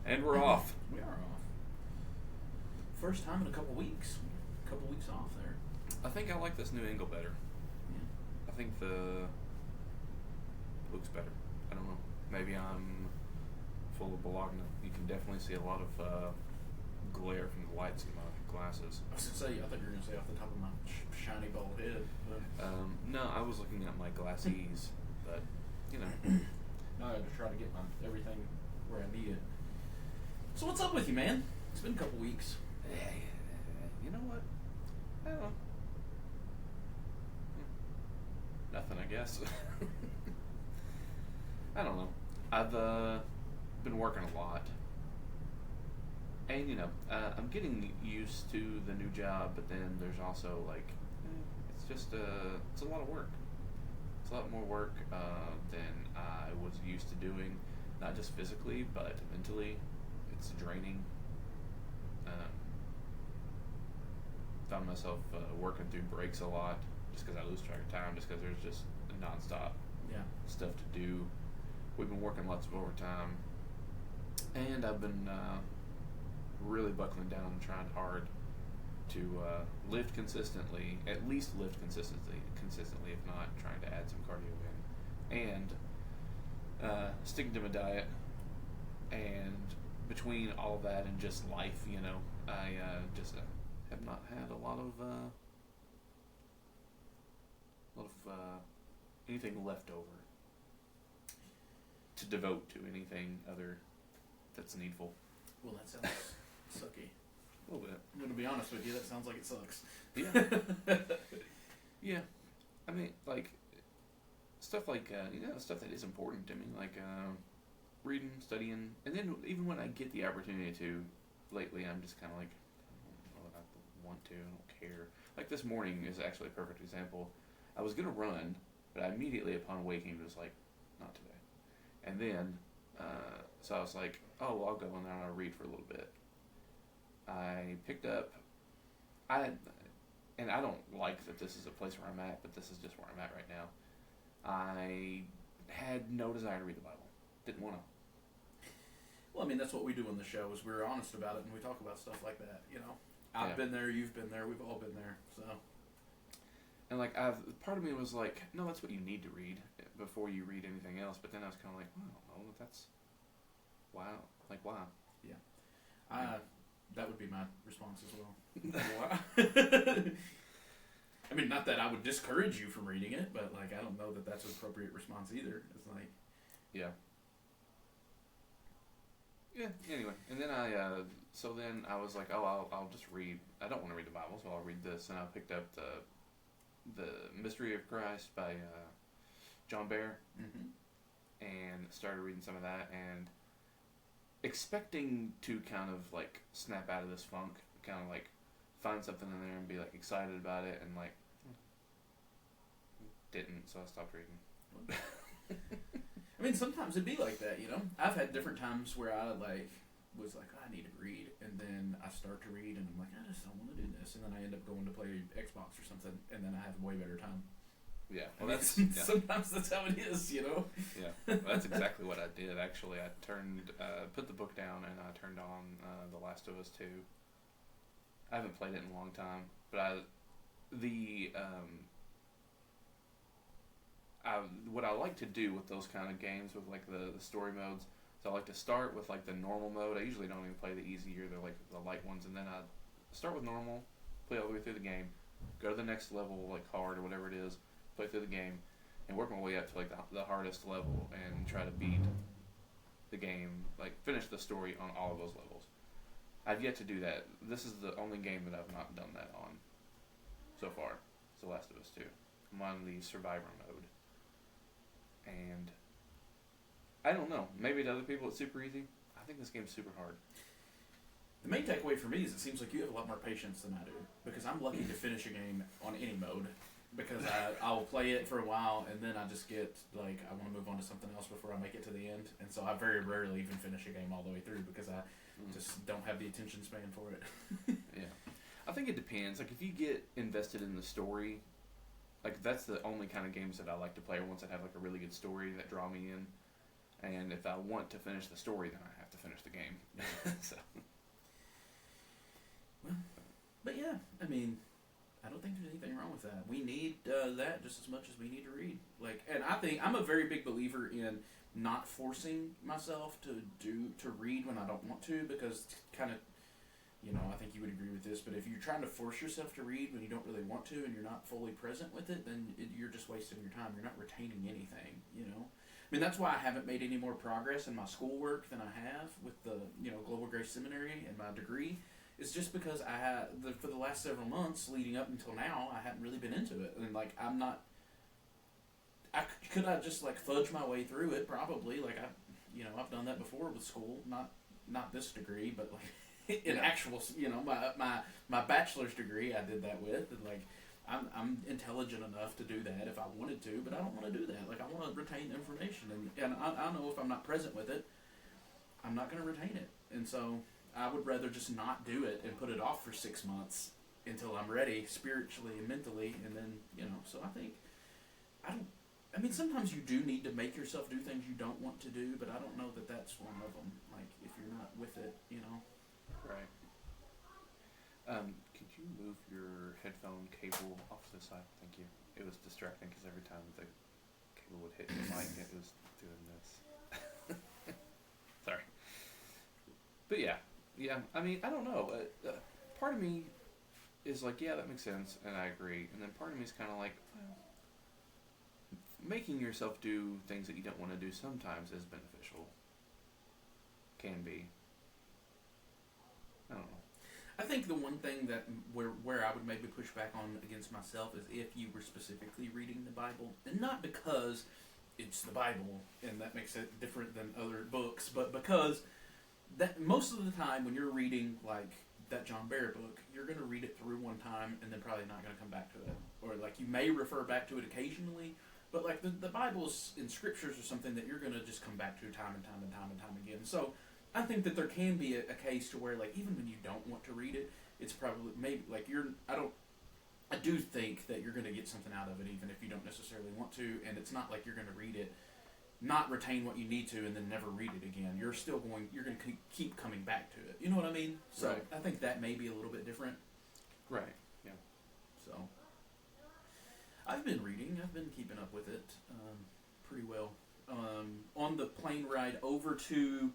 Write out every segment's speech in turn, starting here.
And we're off. We are off. First time in a couple weeks. A couple weeks off there. I think I like this new angle better. Yeah. I think the looks better. I don't know. Maybe I'm full of bologna. You can definitely see a lot of glare from the lights in my glasses. I was gonna say, I thought you were gonna say off the top of my shiny bald head. But No, I was looking at my glasses, but you know. I had to try to get my everything where I need it. So what's up with you, man? It's been a couple weeks. You know what? I don't know. Nothing, I guess. I don't know. I've been working a lot. And, I'm getting used to the new job, but then there's also, it's just, it's a lot of work. It's a lot more work than I was used to doing, not just physically, but mentally. It's draining. Found myself working through breaks a lot, just because I lose track of time, just because there's just nonstop stuff to do. We've been working lots of overtime, and I've been really buckling down and trying hard to lift consistently, at least lift consistently, if not trying to add some cardio in, and sticking to my diet. And between all of that and just life, I just have not had a lot of anything left over to devote to anything other that's needful. Well, that sounds sucky. A little bit. I'm gonna be honest with you. That sounds like it sucks. Yeah. Yeah. I mean, stuff stuff that is important to me, reading, studying, and then even when I get the opportunity to, lately I'm just kind of like, I don't know if I want to, I don't care. Like this morning is actually a perfect example. I was going to run, but I immediately upon waking was like, not today. And then, so I was like, oh, well, I'll go and I'll read for a little bit. I picked up, and I don't like that this is a place where I'm at, but this is just where I'm at right now. I had no desire to read the Bible. Didn't want to. Well, I mean, that's what we do on the show, is we're honest about it and we talk about stuff like that, I've been there, you've been there, we've all been there, so. And part of me was like, no, that's what you need to read before you read anything else. But then I was kind of like, well, I don't know, that's, wow, wow. Yeah. That would be my response as well. I mean, not that I would discourage you from reading it, but I don't know that that's an appropriate response either. It's like, yeah. Yeah. Anyway, and then so then I was like, oh, I'll just read. I don't want to read the Bible, so I'll read this. And I picked up the Mystery of Christ by John Bear, and started reading some of that, and expecting to kind of snap out of this funk, kind of find something in there and be excited about it, and didn't, so I stopped reading. I mean, sometimes it'd be like that, I've had different times where I was like, I need to read, and then I start to read, and I'm like, I just don't want to do this, and then I end up going to play Xbox or something, and then I have a way better time. Yeah, well, sometimes that's how it is, Yeah, that's exactly what I did. Actually, I put the book down, and I turned on The Last of Us 2. I haven't played it in a long time, but what I like to do with those kind of games with the story modes, so I like to start with the normal mode. I usually don't even play the easy or the light ones, and then I start with normal, play all the way through the game, go to the next level hard or whatever it is, play through the game, and work my way up to the hardest level and try to beat the game, finish the story on all of those levels. I've yet to do that. This is the only game that I've not done that on so far. It's The Last of Us 2. I'm on the survivor mode. And I don't know. Maybe to other people it's super easy. I think this game's super hard. The main takeaway for me is it seems like you have a lot more patience than I do, because I'm lucky to finish a game on any mode, because I'll play it for a while and then I just get I want to move on to something else before I make it to the end, and so I very rarely even finish a game all the way through because I just don't have the attention span for it. Yeah. I think it depends. If you get invested in the story, that's the only kind of games that I like to play, ones that have a really good story that draw me in. And if I want to finish the story, then I have to finish the game. So. Well, but yeah, I mean, I don't think there's anything wrong with that. We need that just as much as we need to read. Like, and I think I'm a very big believer in not forcing myself to read when I don't want to, because kind of, I think you would agree with this, but if you're trying to force yourself to read when you don't really want to and you're not fully present with it, then you're just wasting your time. You're not retaining anything, I mean, that's why I haven't made any more progress in my schoolwork than I have with the, Global Grace Seminary and my degree. It's just because I had, for the last several months leading up until now, I hadn't really been into it. And, could I just, fudge my way through it? Probably. I've done that before with school. Not this degree, but, in actual, my bachelor's degree I did that with. And, I'm intelligent enough to do that if I wanted to, but I don't want to do that. I want to retain information. And I know if I'm not present with it, I'm not going to retain it. And so I would rather just not do it and put it off for 6 months until I'm ready spiritually and mentally. And then, so I mean, sometimes you do need to make yourself do things you don't want to do, but I don't know that that's one of them. If you're not with it, Right. Could you move your headphone cable off to the side? Thank you. It was distracting because every time the cable would hit the mic, it was doing this. Sorry. But yeah. I mean, I don't know. Part of me is like, yeah, that makes sense, and I agree. And then part of me is kind of like, well, making yourself do things that you don't want to do sometimes is beneficial. Can be. I don't know. I think the one thing that where I would maybe push back on against myself is if you were specifically reading the Bible, and not because it's the Bible and that makes it different than other books, but because that most of the time when you're reading that John Bear book, you're going to read it through one time and then probably not going to come back to it, or you may refer back to it occasionally, but the Bible's in scriptures are something that you're going to just come back to time and time and time and time again. So I think that there can be a case to where even when you don't want to read it, it's probably maybe I do think that you're going to get something out of it even if you don't necessarily want to, and it's not like you're going to read it, not retain what you need to, and then never read it again. You're going to keep coming back to it. You know what I mean? So right. I think that may be a little bit different. Right. Yeah. So I've been reading. I've been keeping up with it pretty well. On the plane ride over to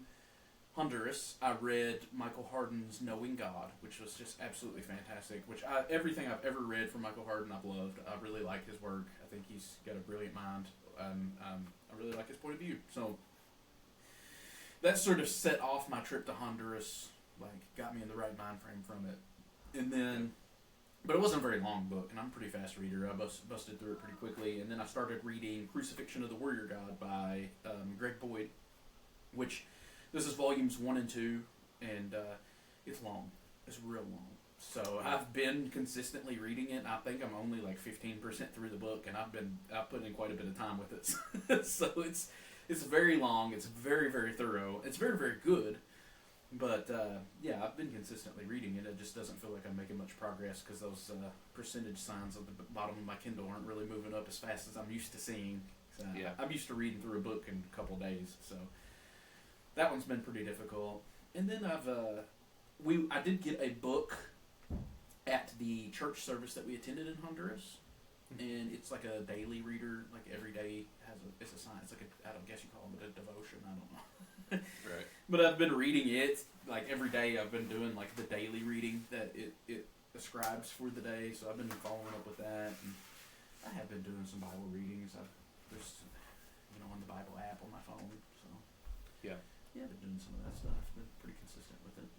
Honduras, I read Michael Hardin's Knowing God, which was just absolutely fantastic. Everything I've ever read from Michael Hardin, I've loved. I really like his work. I think he's got a brilliant mind. I really like his point of view. So that sort of set off my trip to Honduras, got me in the right mind frame from it. And then, but it wasn't a very long book, and I'm a pretty fast reader. I busted through it pretty quickly. And then I started reading Crucifixion of the Warrior God by Greg Boyd, which this is volumes 1 and 2, and it's long. It's real long. So I've been consistently reading it. I think I'm only 15% through the book, and I've put in quite a bit of time with it. So it's very long. It's very, very thorough. It's very, very good. But yeah, I've been consistently reading it. It just doesn't feel like I'm making much progress because those percentage signs at the bottom of my Kindle aren't really moving up as fast as I'm used to seeing. So Yeah. I'm used to reading through a book in a couple days. So that one's been pretty difficult. And then I did get a book at the church service that we attended in Honduras, and it's like a daily reader. Every day it's a sign. It's I don't guess you call it a devotion. I don't know. Right. But I've been reading it every day. I've been doing the daily reading that it ascribes for the day. So I've been following up with that, and I have been doing some Bible readings. There's on the Bible app on my phone. So Yeah. yeah, I've been doing some of that stuff. Been pretty consistent with it.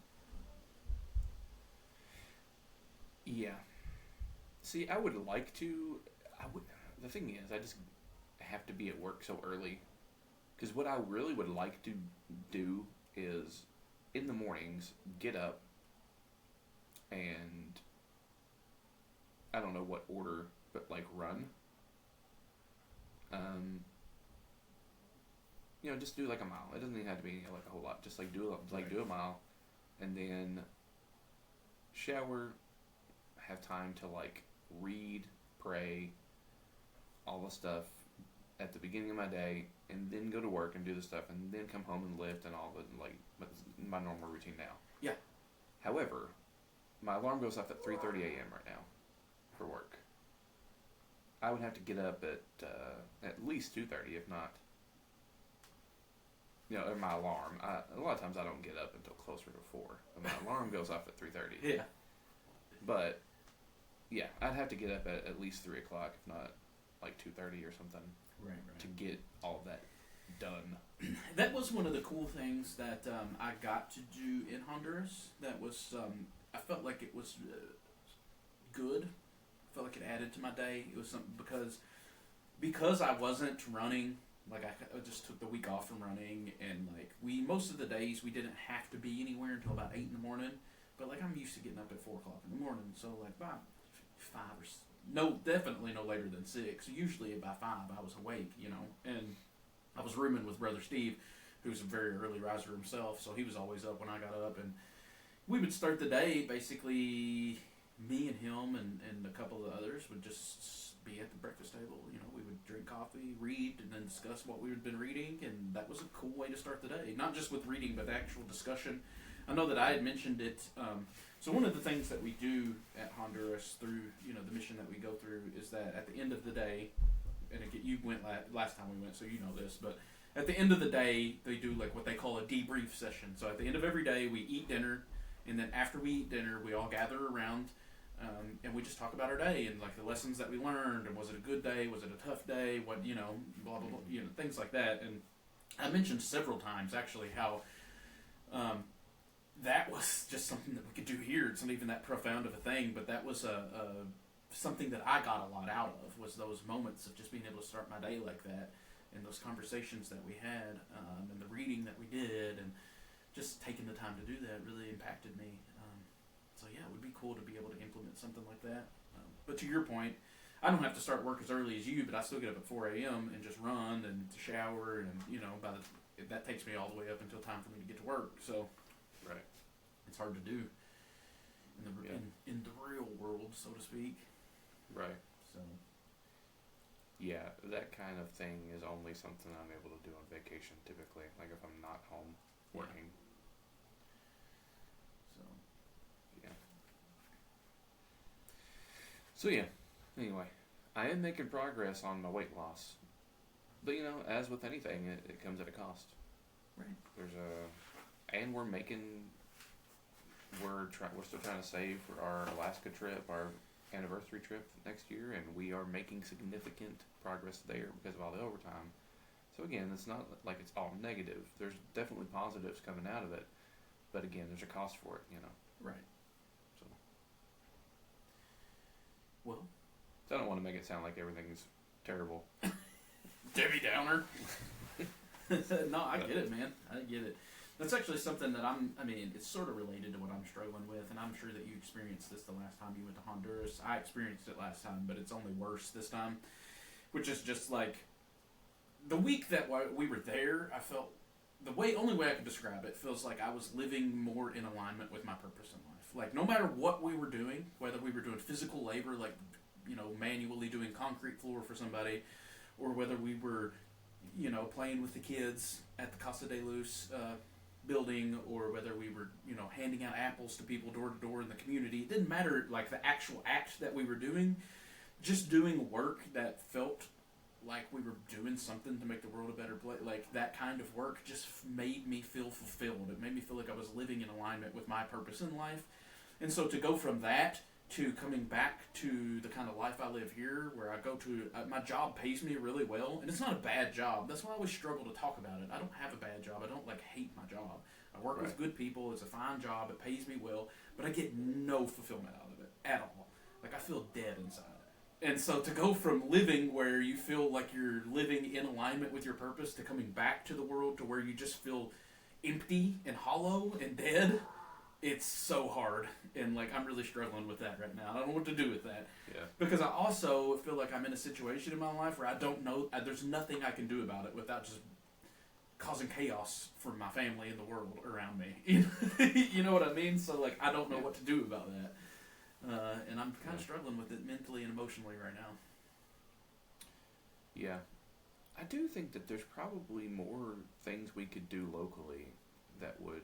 Yeah. See, I would like to. The thing is, I just have to be at work so early. Because what I really would like to do is, in the mornings, get up and, I don't know what order, but run. Just do a mile. It doesn't even have to be a whole lot. Just do a mile, and then shower, have time to read, pray, all the stuff, at the beginning of my day, and then go to work and do the stuff, and then come home and lift and all the like my normal routine now. Yeah. However, my alarm goes off at 3:30 a.m. right now for work. I would have to get up at least 2:30, if not. My alarm. A lot of times I don't get up until closer to 4. But my alarm goes off at 3:30. Yeah. But yeah, I'd have to get up at least 3 o'clock, if not like 2:30 or something, Right. to get all of that done. That was one of the cool things that I got to do in Honduras. That was I felt like it was good. I felt like it added to my day. It was something because I wasn't running. Like I just took the week off from running, and like most of the days we didn't have to be anywhere until about 8 in the morning. But like I'm used to getting up at 4 o'clock in the morning, so like by 5 or definitely no later than 6. Usually by 5 I was awake, and I was rooming with Brother Steve, who's a very early riser himself, so he was always up when I got up, and we would start the day basically. Me and him and a couple of others would just be at the breakfast table. We would drink coffee, read, and then discuss what we had been reading, and that was a cool way to start the day. Not just with reading, but actual discussion. I know that I had mentioned it. So one of the things that we do at Honduras through the mission that we go through is that at the end of the day, and again, you went last time we went, so you know this, but at the end of the day, they do like what they call a debrief session. So at the end of every day, we eat dinner, and then after we eat dinner, we all gather around. And we just talk about our day and like the lessons that we learned, and was it a good day, was it a tough day, what blah blah blah, things like that. And I mentioned several times actually how that was just something that we could do here. It's not even that profound of a thing, but that was something that I got a lot out of, was those moments of just being able to start my day like that, and those conversations that we had, and the reading that we did, and just taking the time to do that really impacted me. So yeah, it would be cool to be able to implement something like that. But to your point, I don't have to start work as early as you, but I still get up at 4 a.m. and just run and shower, and that takes me all the way up until time for me to get to work. So right, it's hard to do in the real world, so to speak. Right. So yeah, that kind of thing is only something I'm able to do on vacation typically. Like if I'm not home working. Yeah. So yeah, anyway, I am making progress on my weight loss, but as with anything, it comes at a cost. Right. And we're still trying to save for our Alaska trip, our anniversary trip next year, and we are making significant progress there because of all the overtime. So again, it's not like it's all negative. There's definitely positives coming out of it, but again, there's a cost for it, Right. Well, so I don't want to make it sound like everything's terrible. Debbie Downer. No, I get it, man. I get it. That's actually something that it's sort of related to what I'm struggling with, and I'm sure that you experienced this the last time you went to Honduras. I experienced it last time, but it's only worse this time, which is just like the week that we were there, I felt only way I could describe it feels like I was living more in alignment with my purpose in life. Like no matter what we were doing, whether we were doing physical labor, like manually doing concrete floor for somebody, or whether we were playing with the kids at the Casa de Luz building, or whether we were handing out apples to people door to door in the community. It didn't matter like the actual act that we were doing, just doing work that felt like we were doing something to make the world a better place. Like that kind of work just made me feel fulfilled. It made me feel like I was living in alignment with my purpose in life. And so to go from that to coming back to the kind of life I live here, where I go to, my job pays me really well, and it's not a bad job. That's why I always struggle to talk about it. I don't have a bad job. I don't hate my job. I work with good people. It's a fine job. It pays me well, but I get no fulfillment out of it at all. Like I feel dead inside. And so to go from living where you feel like you're living in alignment with your purpose to coming back to the world to where you just feel empty and hollow and dead, it's so hard. And I'm really struggling with that right now. I don't know what to do with that. Yeah. Because I also feel like I'm in a situation in my life where I don't know, there's nothing I can do about it without just causing chaos for my family and the world around me. You know what I mean? So I don't know what to do about that. And I'm kind of struggling with it mentally and emotionally right now. Yeah. I do think that there's probably more things we could do locally that would,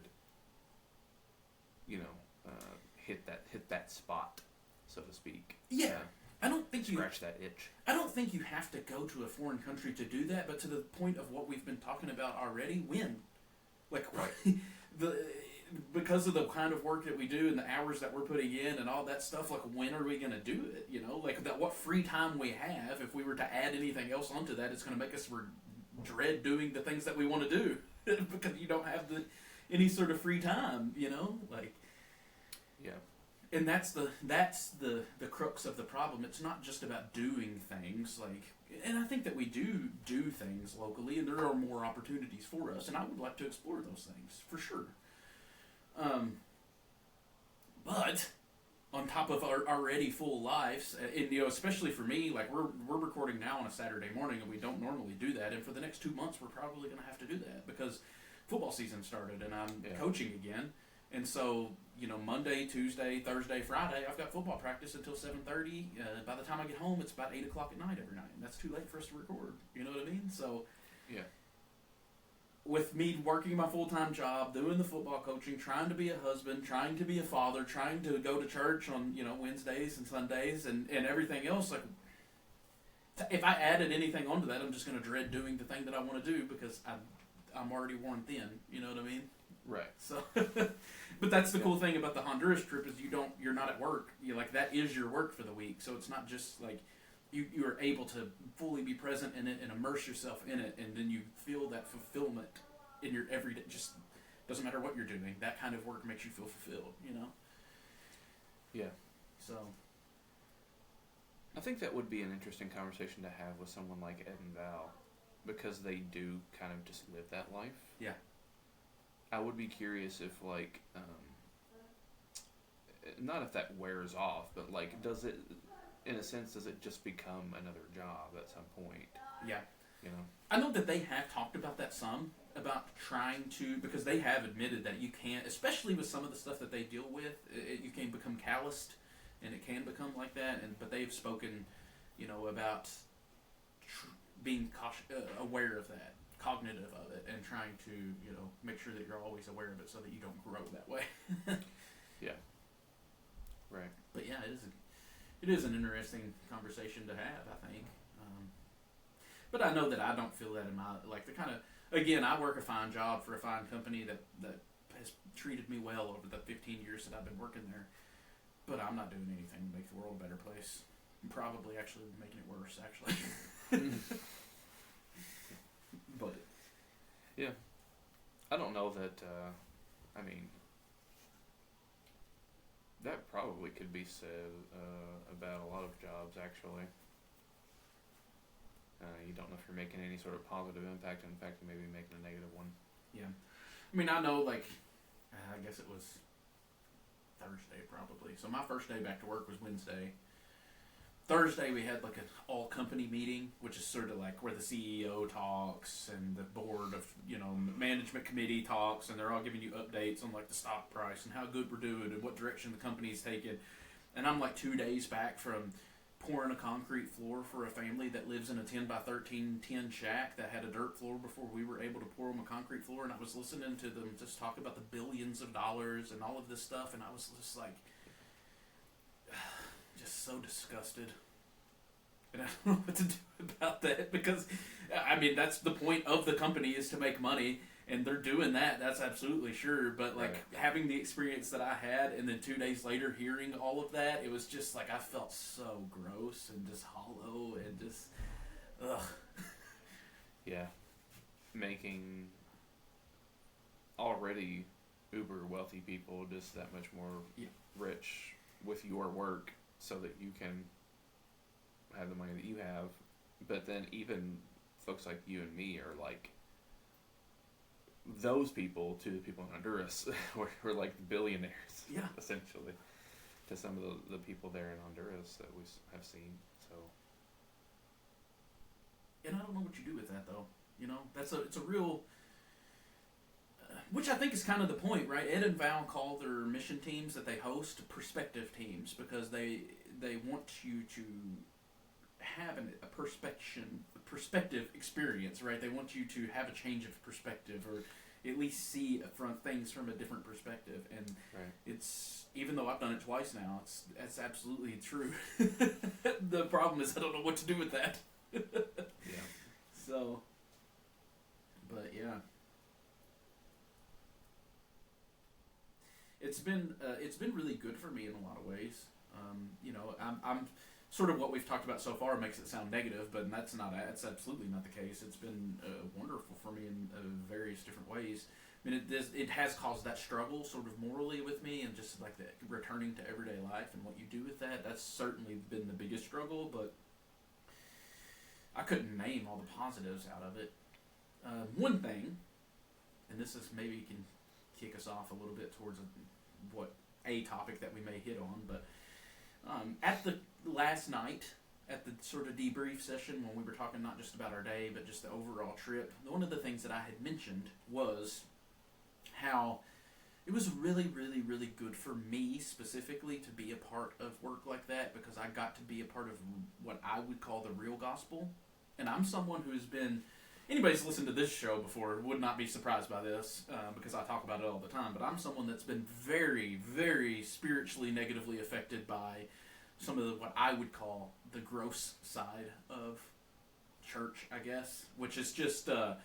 you know, hit that spot, so to speak. Yeah. I don't think scratch that itch. I don't think you have to go to a foreign country to do that, but to the point of what we've been talking about already, when? Like, right. Because of the kind of work that we do and the hours that we're putting in and all that stuff, like, when are we going to do it? You know, like, what free time we have, if we were to add anything else onto that, it's going to make us dread doing the things that we want to do because you don't have any sort of free time, you know? Like, yeah. And that's the crux of the problem. It's not just about doing things, like, and I think that we do things locally, and there are more opportunities for us, and I would like to explore those things for sure. But on top of our already full lives, and you know, especially for me, like we're recording now on a Saturday morning, and we don't normally do that. And for the next 2 months, we're probably going to have to do that because football season started, and I'm coaching again. And so, you know, Monday, Tuesday, Thursday, Friday, I've got football practice until 7:30. By the time I get home, it's about 8 o'clock at night every night, and that's too late for us to record. You know what I mean? So, yeah. With me working my full-time job, doing the football coaching, trying to be a husband, trying to be a father, trying to go to church on, you know, Wednesdays and Sundays and everything else, like, if I added anything onto that, I'm just going to dread doing the thing that I want to do because I'm already worn thin. You know what I mean? Right. So, but that's the cool thing about the Honduras trip is you're not at work. That is your work for the week. So it's not just like you are able to fully be present in it and immerse yourself in it, and then you feel that fulfillment in your everyday. Just doesn't matter what you're doing. That kind of work makes you feel fulfilled. You know. Yeah. So. I think that would be an interesting conversation to have with someone like Ed and Val, because they do kind of just live that life. Yeah. I would be curious if, like, not if that wears off, but, like, does it just become another job at some point? Yeah. You know? I know that they have talked about that some, about trying to, because they have admitted that you can't, especially with some of the stuff that they deal with, you can become calloused, and it can become like that, but they've spoken, you know, about being aware of that. Cognitive of it, and trying to, you know, make sure that you're always aware of it so that you don't grow that way. Yeah. Right. But yeah, it is an interesting conversation to have, I think. But I know that I don't feel that in my, like, the kind of, again, I work a fine job for a fine company that has treated me well over the 15 years that I've been working there. But I'm not doing anything to make the world a better place. I'm probably actually making it worse, actually. But yeah, I don't know that. I mean, that probably could be said about a lot of jobs. Actually, you don't know if you're making any sort of positive impact. In fact, you may be making a negative one. Yeah, I mean, I know. Like, I guess it was Thursday probably. So my first day back to work was Wednesday. Thursday we had like an all company meeting, which is sort of like where the CEO talks and the board of, you know, management committee talks, and they're all giving you updates on like the stock price and how good we're doing and what direction the company's taking. And I'm like 2 days back from pouring a concrete floor for a family that lives in a 10 by 13 tin shack that had a dirt floor before we were able to pour them a concrete floor. And I was listening to them just talk about the billions of dollars and all of this stuff, and I was just like, just so disgusted. And I don't know what to do about that, because, I mean, that's the point of the company, is to make money, and they're doing that, that's absolutely sure. But, like, having the experience that I had, and then 2 days later hearing all of that, it was just like I felt so gross and just hollow and just, ugh. Yeah. Making already uber wealthy people just that much more rich with your work, so that you can have the money that you have. But then even folks like you and me are like those people to the people in Honduras. we're like billionaires, essentially, to some of the people there in Honduras that we have seen. So, and I don't know what you do with that, though. You know, it's a real, which I think is kind of the point, right? Ed and Val call their mission teams that they host perspective teams, because they want you to have a perspective experience, right? They want you to have a change of perspective, or at least see things from a different perspective. And it's, even though I've done it twice now, that's absolutely true. The problem is I don't know what to do with that. Yeah. So, but yeah. It's been really good for me in a lot of ways. I'm sort of what we've talked about so far makes it sound negative, but that's absolutely not the case. It's been wonderful for me in various different ways. I mean, it has caused that struggle sort of morally with me, and just like the returning to everyday life and what you do with that. That's certainly been the biggest struggle, but I couldn't name all the positives out of it. One thing, and this is maybe can kick us off a little bit towards a topic that we may hit on, but at the last night, at the sort of debrief session when we were talking not just about our day, but just the overall trip, one of the things that I had mentioned was how it was really, really, really good for me specifically to be a part of work like that, because I got to be a part of what I would call the real gospel. And I'm someone who's been, anybody's listened to this show before would not be surprised by this, because I talk about it all the time, but I'm someone that's been very, very spiritually negatively affected by some of what I would call the gross side of church, I guess, which is just the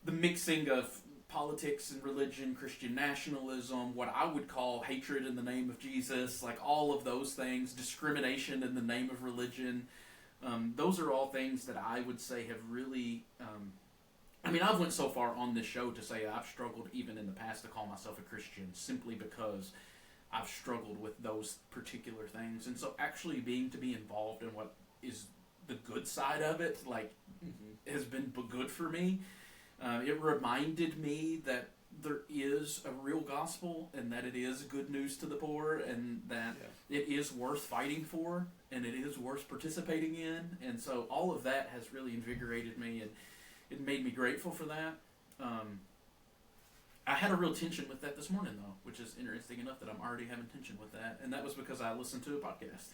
mixing of politics and religion, Christian nationalism, what I would call hatred in the name of Jesus, like all of those things, discrimination in the name of religion. Those are all things that I would say have really, I've went so far on this show to say I've struggled even in the past to call myself a Christian, simply because I've struggled with those particular things. And so actually being involved in what is the good side of it, has been good for me. It reminded me that there is a real gospel, and that it is good news to the poor, and that it is worth fighting for, and it is worth participating in. And so all of that has really invigorated me, and it made me grateful for that. I had a real tension with that this morning, though, which is interesting enough that I'm already having tension with that, and that was because I listened to a podcast.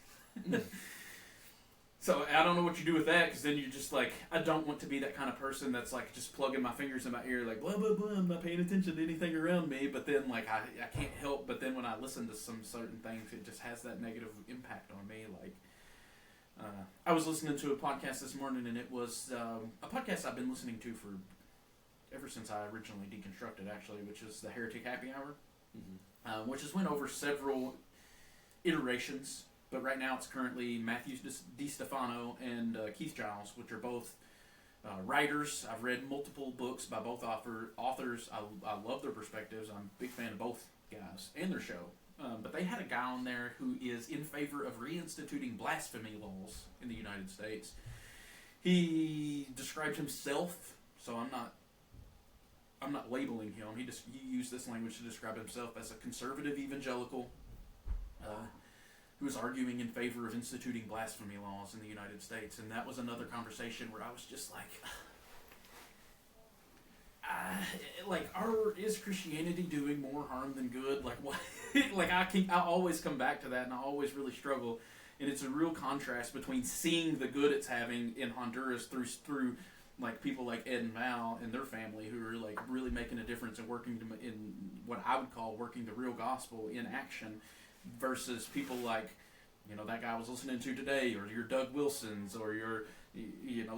So I don't know what you do with that, because then you're just like, I don't want to be that kind of person that's like just plugging my fingers in my ear, like blah blah blah, I'm not paying attention to anything around me. But then like I can't help but then when I listen to some certain things, it just has that negative impact on me. Like I was listening to a podcast this morning, and it was a podcast I've been listening to for ever since I originally deconstructed, actually, which is the Heretic Happy Hour, which has went over several iterations. But right now it's currently Matthew DiStefano and Keith Giles, which are both writers. I've read multiple books by both authors. I love their perspectives. I'm a big fan of both guys and their show. But they had a guy on there who is in favor of reinstituting blasphemy laws in the United States. He described himself, so I'm not labeling him. He used this language to describe himself as a conservative evangelical who was arguing in favor of instituting blasphemy laws in the United States. And that was another conversation where I was just like, is Christianity doing more harm than good? Like, what? Like, I always come back to that, and I always really struggle. And it's a real contrast between seeing the good it's having in Honduras through like people like Ed and Val and their family, who are like really making a difference and working in what I would call working the real gospel in action, versus people like, that guy I was listening to today, or your Doug Wilsons, or your,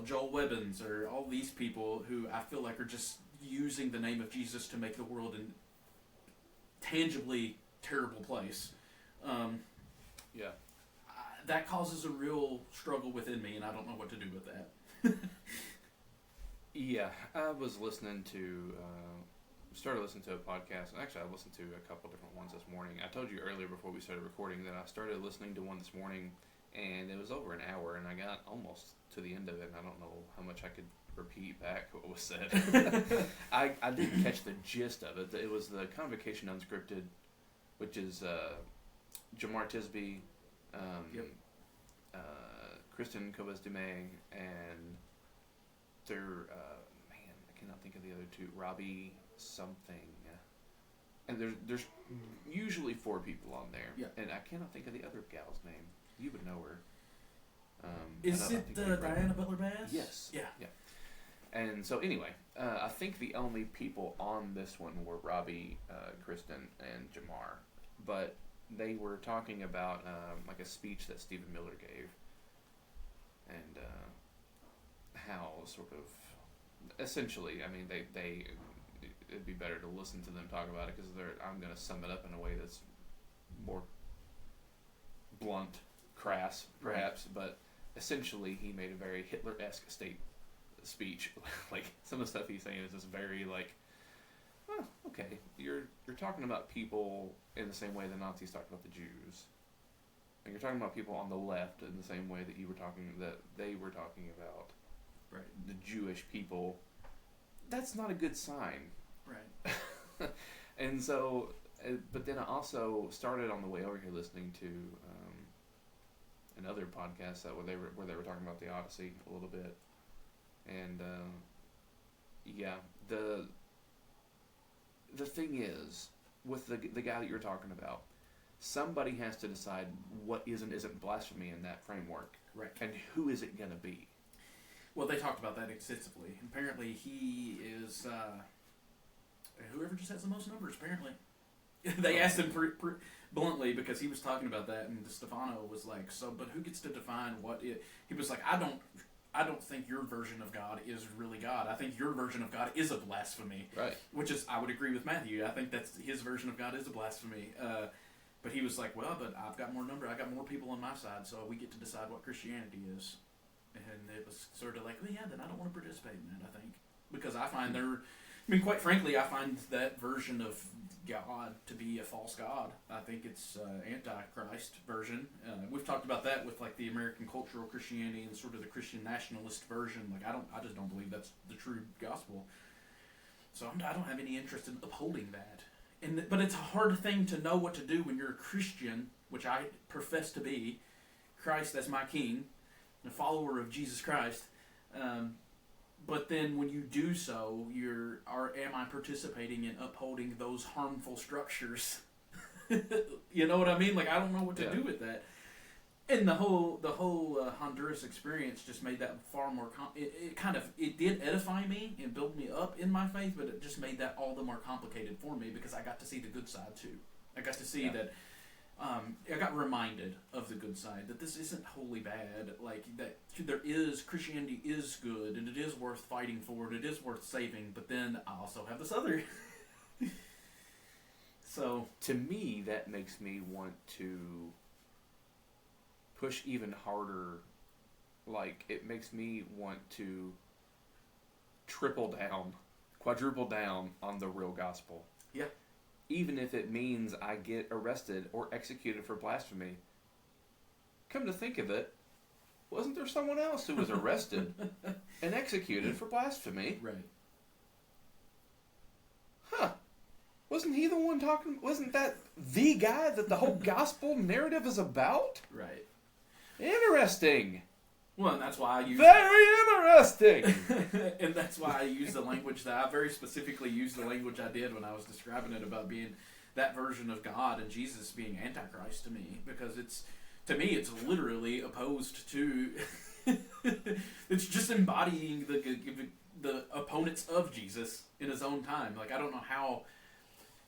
Joel Webbins, or all these people who I feel like are just using the name of Jesus to make the world a tangibly terrible place. That causes a real struggle within me, and I don't know what to do with that. Yeah, I was started listening to a podcast, and actually I listened to a couple different ones this morning. I told you earlier before we started recording that I started listening to one this morning, and it was over an hour, and I got almost to the end of it, and I don't know how much I could repeat back what was said. I didn't catch the gist of it. It was the Convocation Unscripted, which is Jamar Tisby, Kristen Cobes-Dumais, and their, I cannot think of the other two, Robbie something. And there's usually 4 people on there. Yeah. And I cannot think of the other gal's name. You would know her. Is it Diana Butler Bass? Yes. Yeah. Yeah. And so anyway, I think the only people on this one were Robbie, Kristen, and Jamar, but they were talking about like a speech that Stephen Miller gave, and how sort of essentially, I mean, they it'd be better to listen to them talk about it because I'm going to sum it up in a way that's more blunt, crass, perhaps, but essentially he made a very Hitler-esque speech. Like, some of the stuff he's saying is just very like, oh, okay, you're talking about people in the same way the Nazis talked about the Jews. And you're talking about people on the left in the same way that they were talking about the Jewish people. That's not a good sign. Right. And so, but then I also started on the way over here listening to another podcast where they were talking about the Odyssey a little bit, and yeah, the thing is with the guy that you're talking about, somebody has to decide what is and isn't blasphemy in that framework, right? And who is it going to be? Well, they talked about that extensively. Apparently, he is whoever just has the most numbers. Apparently, they asked him bluntly because he was talking about that, and Stefano was like, "So, but who gets to define what it?" He was like, "I don't think your version of God is really God. I think your version of God is a blasphemy." Right. Which is, I would agree with Matthew. I think that's his version of God is a blasphemy. But he was like, "Well, but I've got more number. I got more people on my side, so we get to decide what Christianity is." And it was sort of like, well, yeah, then I don't want to participate in that, I think. Because I find quite frankly, I find that version of God to be a false God. I think it's Antichrist version. We've talked about that with like the American cultural Christianity and sort of the Christian nationalist version. Like, I just don't believe that's the true gospel. So I don't have any interest in upholding that. But it's a hard thing to know what to do when you're a Christian, which I profess to be, Christ as my king, a follower of Jesus Christ, but then when you do so, am I participating in upholding those harmful structures? You know what I mean? Like, I don't know what to do with that. And the whole Honduras experience just made that far more. It did edify me and build me up in my faith, but it just made that all the more complicated for me because I got to see the good side too. I got to see that. I got reminded of the good side, that this isn't wholly bad, like that Christianity is good, and it is worth fighting for, and it is worth saving, but then I also have this other. So, to me, that makes me want to push even harder, like, it makes me want to quadruple down on the real gospel. Yeah. Even if it means I get arrested or executed for blasphemy. Come to think of it, wasn't there someone else who was arrested and executed for blasphemy? Right. Huh. Wasn't he the one talking? Wasn't that the guy that the whole gospel narrative is about? Right. Interesting. Well, and that's why I use... Very interesting! And that's why I use the language that I very specifically used the language I did when I was describing it about being that version of God and Jesus being Antichrist to me. Because to me, it's literally opposed to... It's just embodying the opponents of Jesus in his own time. Like, I don't know how...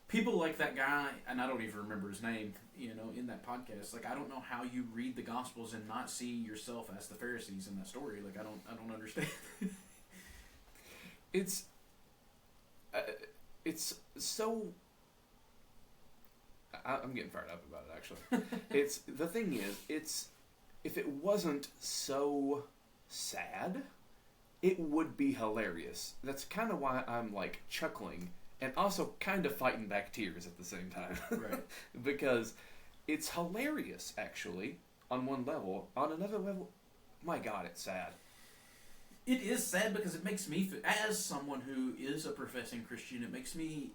People like that guy, and I don't even remember his name, in that podcast. Like, I don't know how you read the Gospels and not see yourself as the Pharisees in that story. Like, I don't understand. It's so. I'm getting fired up about it. Actually, the thing is, if it wasn't so sad, it would be hilarious. That's kind of why I'm like chuckling. And also kind of fighting back tears at the same time. Right. Because it's hilarious, actually, on one level. On another level, my God, it's sad. It is sad because it makes me, as someone who is a professing Christian, it makes me,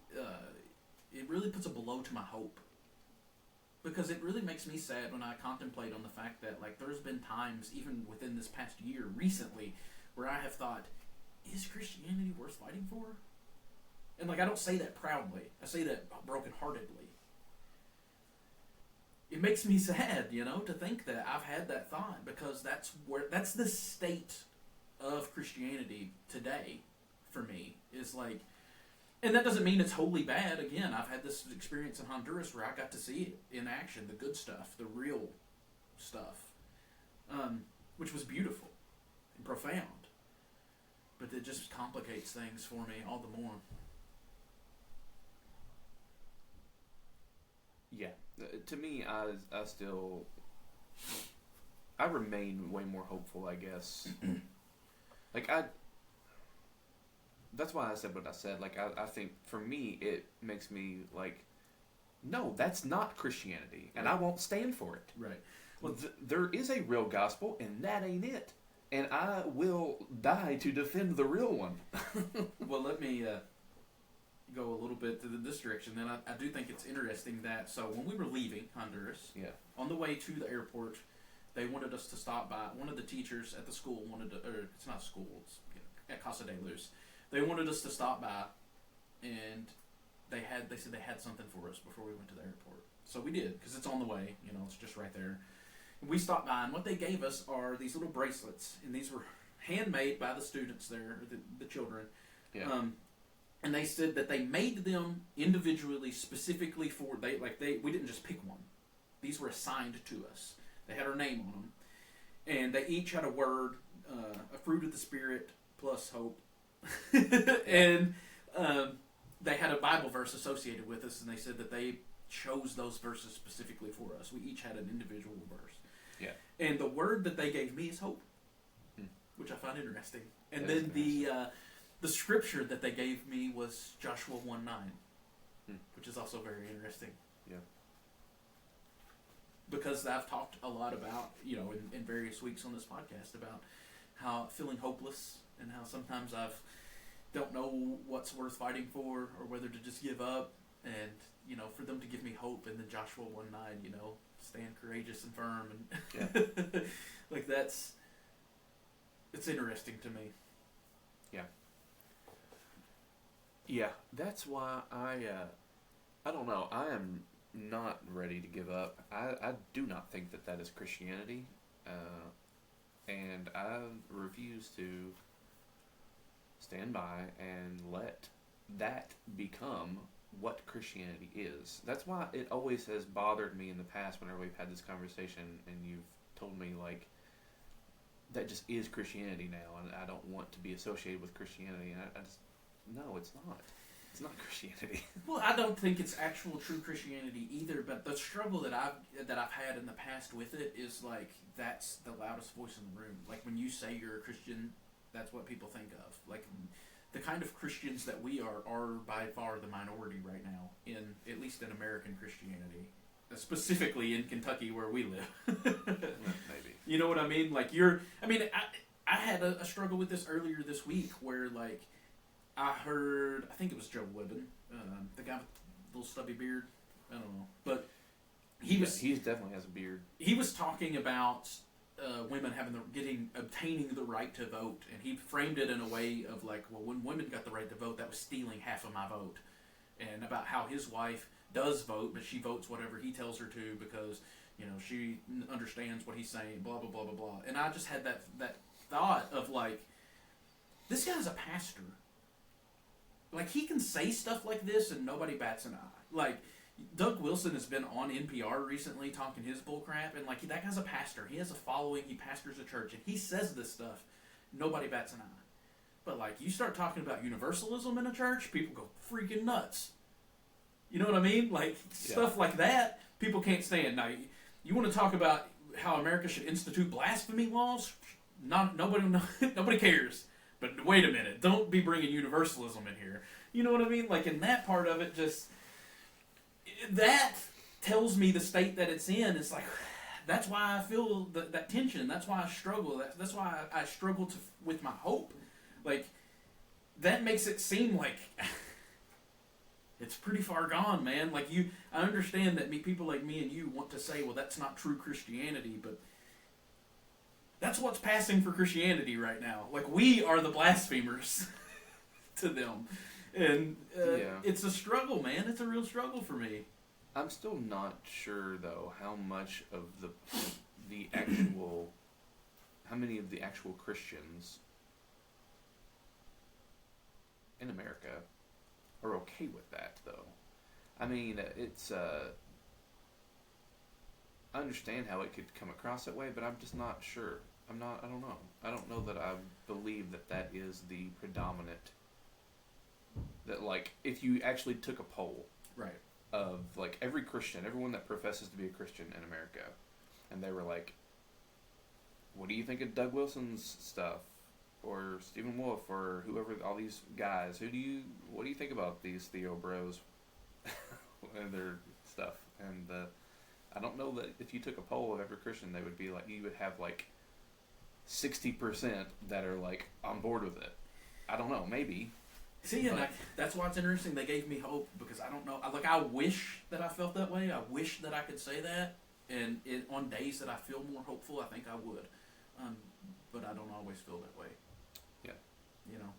it really puts a blow to my hope. Because it really makes me sad when I contemplate on the fact that, like, there's been times, even within this past year, recently, where I have thought, is Christianity worth fighting for? And, like, I don't say that proudly. I say that brokenheartedly. it makes me sad, to think that I've had that thought, because that's the state of Christianity today for me, is like, and that doesn't mean it's wholly bad. Again, I've had this experience in Honduras where I got to see it in action, the good stuff, the real stuff, which was beautiful and profound. But it just complicates things for me all the more. Yeah. To me, I still... I remain way more hopeful, I guess. Like, that's why I said what I said. Like, I think, for me, it makes me, like, no, that's not Christianity, and I won't stand for it. Right. Well, there is a real gospel, and that ain't it. And I will die to defend the real one. Well, let me go a little bit to this direction. Then I do think it's interesting that, so when we were leaving Honduras, on the way to the airport, they wanted us to stop by. One of the teachers at the school wanted to, or it's not school, it's at Casa de Luz. They wanted us to stop by, and they said they had something for us before we went to the airport. So we did, because it's on the way. It's just right there. We stopped by, and what they gave us are these little bracelets, and these were handmade by the students there, the children. Yeah. And they said that they made them individually, specifically for we didn't just pick one. These were assigned to us. They had our name on them, and they each had a word, a fruit of the Spirit plus hope, and they had a Bible verse associated with us, and they said that they chose those verses specifically for us. We each had an individual verse. Yeah. And the word that they gave me is hope, which I find interesting. And that then the scripture that they gave me was Joshua 1:9, which is also very interesting. Yeah. Because I've talked a lot about, in various weeks on this podcast, about how feeling hopeless and how sometimes don't know what's worth fighting for or whether to just give up. And, for them to give me hope, and then Joshua 1:9, stand courageous and firm, and like it's interesting to me. Yeah, that's why I don't know, I am not ready to give up. I do not think that is Christianity, and I refuse to stand by and let that become what Christianity is. That's why it always has bothered me in the past whenever we've had this conversation and you've told me, like, that just is Christianity now, and I don't want to be associated with Christianity. And I just, no, it's not. It's not Christianity. Well, I don't think it's actual true Christianity either, but the struggle that I've had in the past with it is, like, that's the loudest voice in the room. Like, when you say you're a Christian, that's what people think of. Like, the kind of Christians that we are by far the minority right now, at least in American Christianity, specifically in Kentucky where we live. Maybe. You know what I mean? Like, I had a struggle with this earlier this week where, like, I think it was Joe Webben, the guy with the little stubby beard. I don't know, but he definitely has a beard. He was talking about women obtaining the right to vote, and he framed it in a way of, like, well, when women got the right to vote, that was stealing half of my vote, and about how his wife does vote, but she votes whatever he tells her to because she understands what he's saying, blah blah blah blah blah. And I just had that thought of, like, this guy's a pastor. Like, he can say stuff like this and nobody bats an eye. Like, Doug Wilson has been on NPR recently talking his bullcrap, and, like, that guy's a pastor. He has a following. He pastors a church, and he says this stuff. Nobody bats an eye. But, like, you start talking about universalism in a church, people go freaking nuts. You know what I mean? Like, stuff like that, people can't stand. Now, you want to talk about how America should institute blasphemy laws? Nobody cares. But wait a minute, don't be bringing universalism in here. You know what I mean? Like, in that part of it, that tells me the state that it's in. It's like, that's why I feel that tension. That's why I struggle. That's why I struggle with my hope. Like, that makes it seem like it's pretty far gone, man. Like, I understand that people like me and you want to say, well, that's not true Christianity, but that's what's passing for Christianity right now. Like, we are the blasphemers to them. And it's a struggle, man. It's a real struggle for me. I'm still not sure though how much of the actual how many of the actual Christians in America are okay with that though. I mean, it's I understand how it could come across that way, but I'm just not sure. I don't know. I don't know that I believe that is the predominant. That, like, if you actually took a poll, right, of, like, every Christian, everyone that professes to be a Christian in America, and they were like, what do you think of Doug Wilson's stuff? Or Stephen Wolf, or whoever, all these guys, what do you think about these Theo bros and their stuff? And I don't know that if you took a poll of every Christian, they would be like, you would have like 60% that are like on board with it. I don't know, maybe. See, and that's why it's interesting. They gave me hope because I don't know. Like, I wish that I felt that way. I wish that I could say that. And on days that I feel more hopeful, I think I would. But I don't always feel that way. Yeah. You know.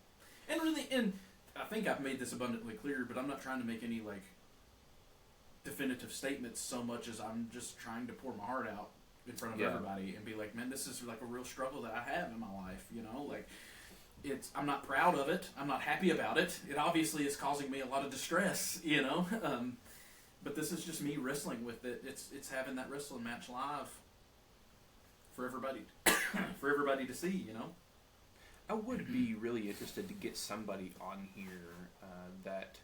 And really, and I think I've made this abundantly clear, but I'm not trying to make any, like, definitive statements so much as I'm just trying to pour my heart out in front of everybody and be like, man, this is like a real struggle that I have in my life, you know, like I'm not proud of it, I'm not happy about it, it obviously is causing me a lot of distress, you know, but this is just me wrestling with it. It's having that wrestling match live for everybody for everybody to see, you know. I would be really interested to get somebody on here that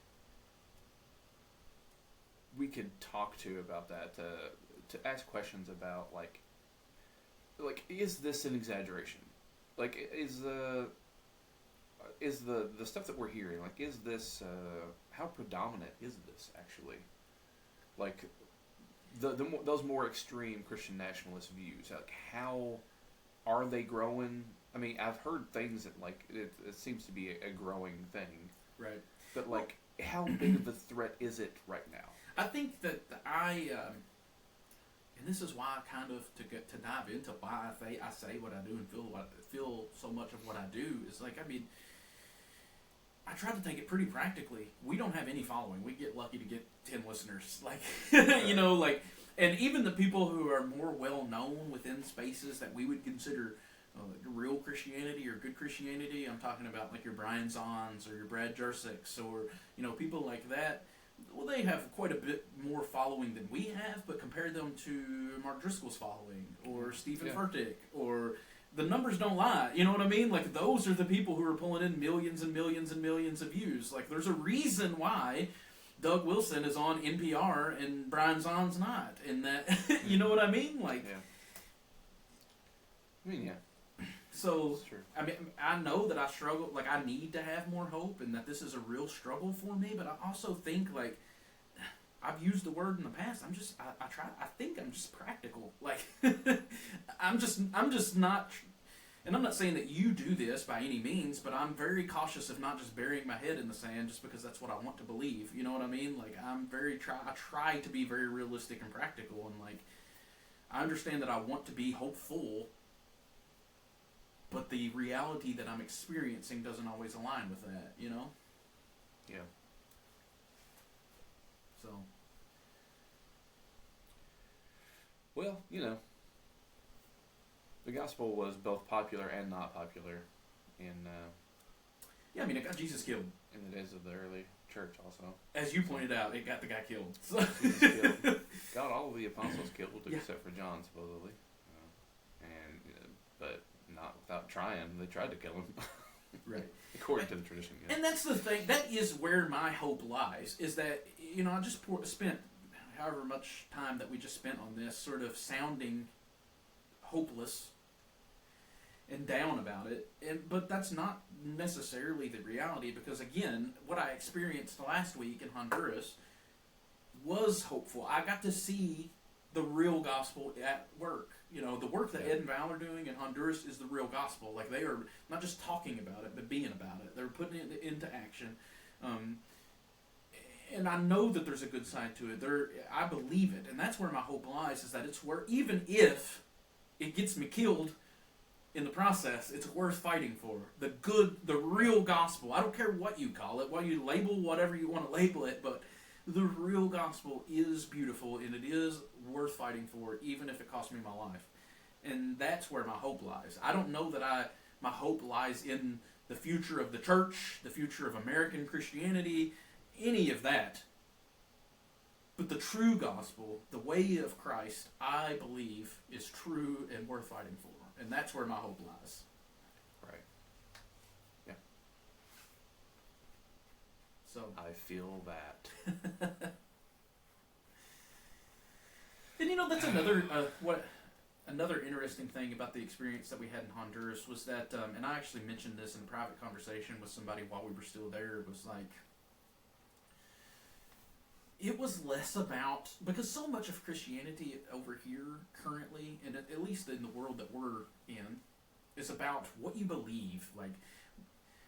we could talk to about that, to ask questions about, like, is this an exaggeration? Like, is the stuff that we're hearing, like, is this, how predominant is this, actually? Like, those more extreme Christian nationalist views, like, how are they growing? I mean, I've heard things that, like, it seems to be a growing thing. Right. But, like, how big of a threat is it right now? I think that and this is why I kind of, to dive into why I say what I do and feel so much of what I do, is like, I mean, I try to take it pretty practically. We don't have any following. We get lucky to get 10 listeners. Like, you know, like, and even the people who are more well known within spaces that we would consider real Christianity or good Christianity, I'm talking about like your Brian Zahns or your Brad Jersiks or, you know, people like that. Well, they have quite a bit more following than we have, but compare them to Mark Driscoll's following or Stephen Furtick, or the numbers don't lie. You know what I mean? Like, those are the people who are pulling in millions and millions and millions of views. Like, there's a reason why Doug Wilson is on NPR and Brian Zahn's not. And that, you know what I mean? Like, yeah. I mean, yeah. So, I mean, I know that I struggle, like, I need to have more hope and that this is a real struggle for me, but I also think, like, I've used the word in the past, I think I'm just practical. Like, I'm just not, and I'm not saying that you do this by any means, but I'm very cautious of not just burying my head in the sand just because that's what I want to believe. You know what I mean? Like, I try to be very realistic and practical, and, like, I understand that I want to be hopeful, but the reality that I'm experiencing doesn't always align with that, you know? Yeah. So. Well, you know, the gospel was both popular and not popular in... yeah, I mean, it got Jesus killed. In the days of the early church, also. As you pointed out, it got the guy killed. Jesus killed. Got all of the apostles killed, except for John, supposedly. But not without trying. They tried to kill him. Right. According to the tradition. Yeah. And that's the thing. That is where my hope lies. Is that, you know, I just spent however much time that we just spent on this sort of sounding hopeless and down about it. But that's not necessarily the reality, because, again, what I experienced last week in Honduras was hopeful. I got to see the real gospel at work. You know, the work that Ed and Val are doing in Honduras is the real gospel. Like, they are not just talking about it, but being about it. They're putting it into action. And I know that there's a good side to it. I believe it. And that's where my hope lies, is that it's where, even if it gets me killed in the process, it's worth fighting for. The real gospel. I don't care what you call it, what you label, whatever you want to label it, but The real gospel is beautiful, and it is worth fighting for, even if it costs me my life. And that's where my hope lies. I don't know that my hope lies in the future of the church, the future of American Christianity, any of that. But the true gospel, the way of Christ, I believe, is true and worth fighting for. And that's where my hope lies. Right. Yeah. So I feel that. And that's another interesting thing about the experience that we had in Honduras was that, and I actually mentioned this in a private conversation with somebody while we were still there, was like, it was less about, because so much of Christianity over here currently, and at least in the world that we're in, is about what you believe. Like,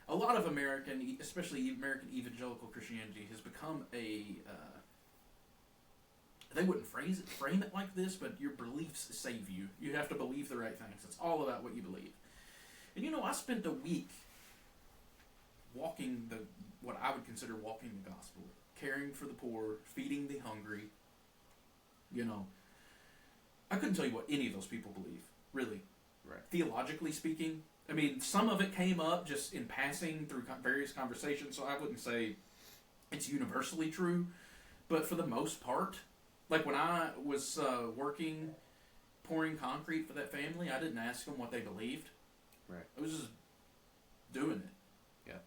a lot of American, especially American evangelical Christianity, has become they wouldn't frame it like this, but your beliefs save you. You have to believe the right things. It's all about what you believe. And I spent a week walking what I would consider walking the gospel, caring for the poor, feeding the hungry. I couldn't tell you what any of those people believe, really. Right. Theologically speaking, I mean, some of it came up just in passing through various conversations, so I wouldn't say it's universally true. But for the most part, like when I was working, pouring concrete for that family, I didn't ask them what they believed. Right. I was just doing it. Yeah.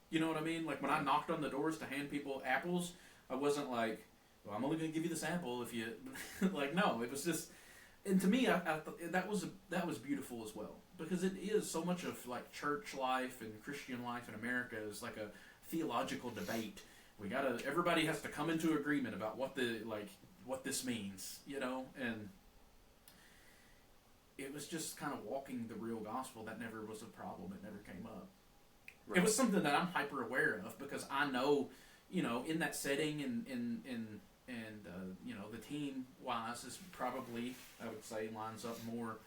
You know what I mean? Like when I knocked on the doors to hand people apples, I wasn't like, well, I'm only going to give you this apple if you... like, no, it was just... And to me, that was beautiful as well. Because it is so much of like church life and Christian life in America is like a theological debate. Everybody has to come into agreement about what this means, and it was just kind of walking the real gospel. That never was a problem. It never came up. Right. It was something that I'm hyper aware of because I know, in that setting and the team wise is probably, I would say, lines up more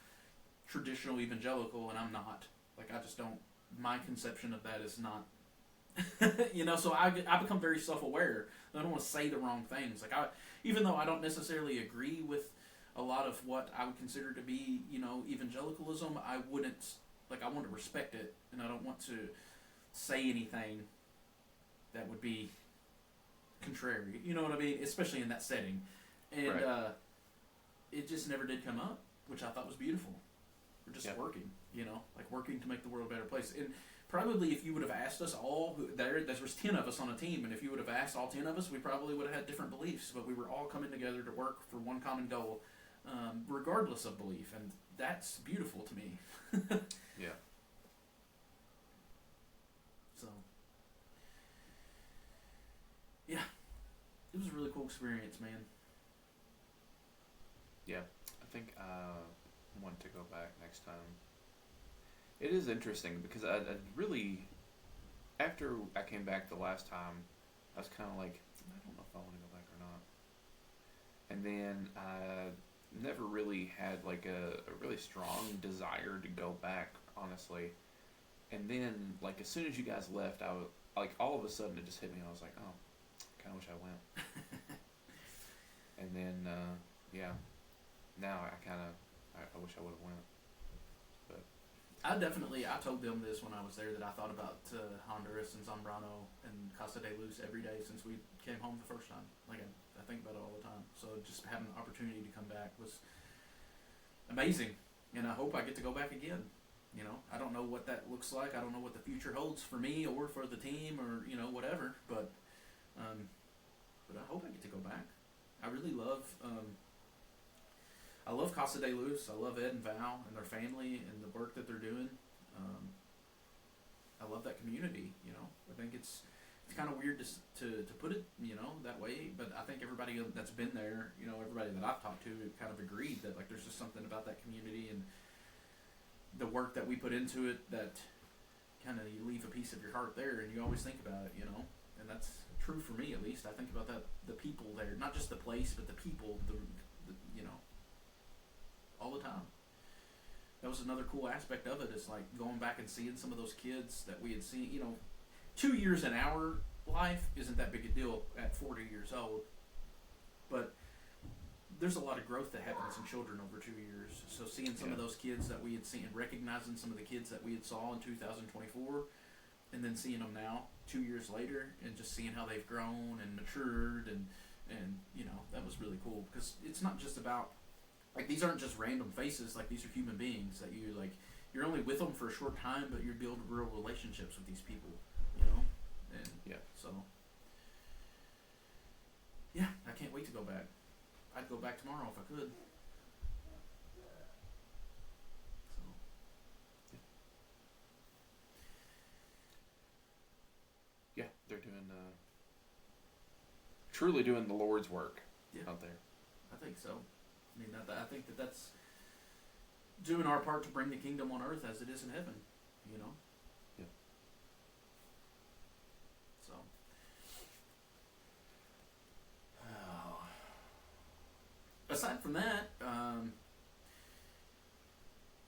traditional evangelical, and I'm not. Like, I just don't, my conception of that is not, so I become very self-aware. I don't want to say the wrong things. Like, even though I don't necessarily agree with a lot of what I would consider to be, evangelicalism, I want to respect it, and I don't want to say anything that would be contrary. You know what I mean? Especially in that setting. And right. It just never did come up, which I thought was beautiful. We're just yep. working, like working to make the world a better place. And probably if you would have asked us all, there was 10 of us on a team, and if you would have asked all 10 of us, we probably would have had different beliefs, but we were all coming together to work for one common goal, regardless of belief, and that's beautiful to me. Yeah. So, yeah, it was a really cool experience, man. Yeah, I think I want to go back next time. It is interesting because I really, after I came back the last time, I was kind of like, I don't know if I want to go back or not. And then I never really had like a really strong desire to go back, honestly. And then, like, as soon as you guys left, I was, like, all of a sudden it just hit me, and I was like, oh, I kind of wish I went. And then, yeah, now I wish I would have went. But I told them this when I was there, that I thought about Honduras and Zambrano and Casa de Luz every day since we came home the first time. Like, I think about it all the time. So just having the opportunity to come back was amazing, and I hope I get to go back again. I don't know what that looks like. I don't know what the future holds for me or for the team or whatever. But I hope I get to go back. I really love. I love Casa de Luz. I love Ed and Val and their family and the work that they're doing. I love that community. I think it's kind of weird to put it that way, but I think everybody that's been there, everybody that I've talked to, kind of agreed that like there's just something about that community and the work that we put into it that kind of you leave a piece of your heart there, and you always think about it, and that's true for me at least. I think about the people there, not just the place, but the people, the all the time. That was another cool aspect of it, is like going back and seeing some of those kids that we had seen, 2 years in our life isn't that big a deal at 40 years old, but there's a lot of growth that happens in children over 2 years. So seeing some of those kids that we had seen, recognizing some of the kids that we had saw in 2024, and then seeing them now 2 years later, and just seeing how they've grown and matured, and you know, that was really cool, because it's not just about, like, these aren't just random faces. Like, these are human beings that you, like, you're only with them for a short time, but you build real relationships with these people, you know? And so, yeah, I can't wait to go back. I'd go back tomorrow if I could. So, yeah, they're doing truly doing the Lord's work out there. I think so. I mean, I think that's doing our part to bring the kingdom on earth as it is in heaven, you know? Yeah. So. Aside from that,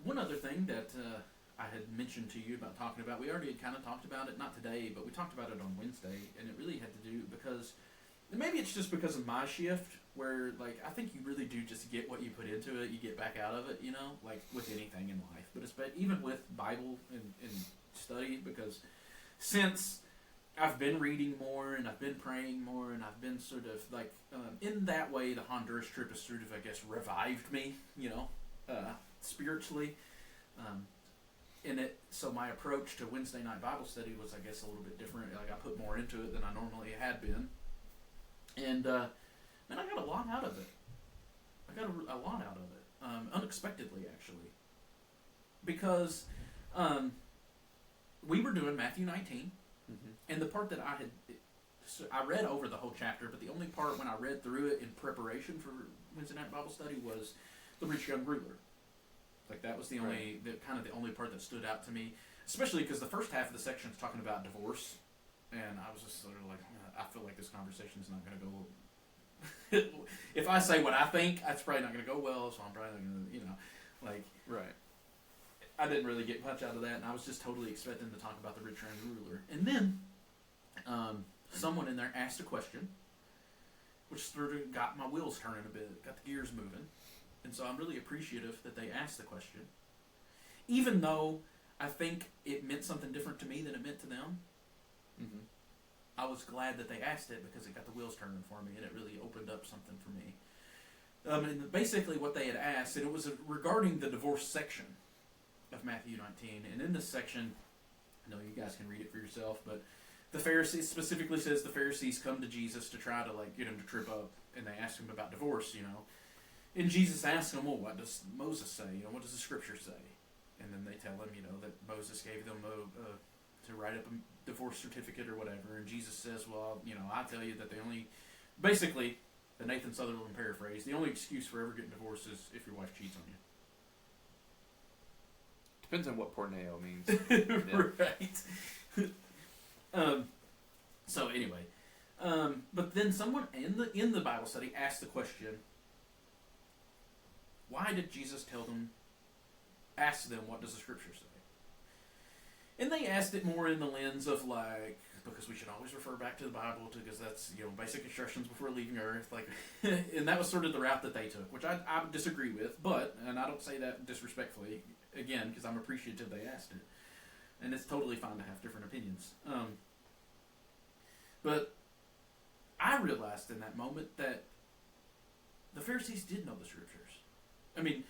one other thing that I had mentioned to you about talking about, we already had kind of talked about it, not today, but we talked about it on Wednesday, and it really had to do because, maybe it's just because of my shift, where, like, I think you really do just get what you put into it, you get back out of it, you know, like with anything in life, but even with Bible and study, because since I've been reading more, and I've been praying more, and I've been sort of, like, in that way, the Honduras trip has sort of, I guess, revived me, you know, spiritually. So my approach to Wednesday night Bible study was, I guess, a little bit different. Like, I put more into it than I normally had been. And, man, I got a lot out of it. I got a lot out of it. Unexpectedly, actually. Because we were doing Matthew 19. Mm-hmm. And the part that I read over the whole chapter, but the only part when I read through it in preparation for Wednesday night Bible study was the rich young ruler. Like, that was the only, kind of the only part that stood out to me, especially because the first half of the section is talking about divorce, and I was just sort of like, I feel like this conversation is not going to go. If I say what I think, that's probably not going to go well. So I'm probably not going to, you know, like. Right. I didn't really get much out of that, and I was just totally expecting to talk about the rich young ruler. And then someone in there asked a question, which sort of got my wheels turning a bit, got the gears moving. And so I'm really appreciative that they asked the question, even though I think it meant something different to me than it meant to them. Mm-hmm. I was glad that they asked it, because it got the wheels turning for me, and it really opened up something for me. And basically what they had asked, and it was regarding the divorce section of Matthew 19. And in this section, I know you guys can read it for yourself, but the Pharisees, specifically says the Pharisees come to Jesus to try to, like, get him to trip up, and they ask him about divorce, you know. And Jesus asks them, well, what does Moses say? You know, what does the scripture say? And then they tell him, you know, that Moses gave them to write up a divorce certificate or whatever. And Jesus says, well, you know, I tell you that basically, the Nathan Sutherland paraphrase, the only excuse for ever getting divorced is if your wife cheats on you. Depends on what porneo means. Right. So anyway, but then someone in the Bible study asked the question, why did Jesus ask them, what does the scripture say? And they asked it more in the lens of, like, because we should always refer back to the Bible, because that's, you know, basic instructions before leaving Earth, like, and that was sort of the route that they took, which I disagree with, and I don't say that disrespectfully, again, because I'm appreciative they asked it, and it's totally fine to have different opinions. But I realized in that moment that the Pharisees did know the scriptures. I mean,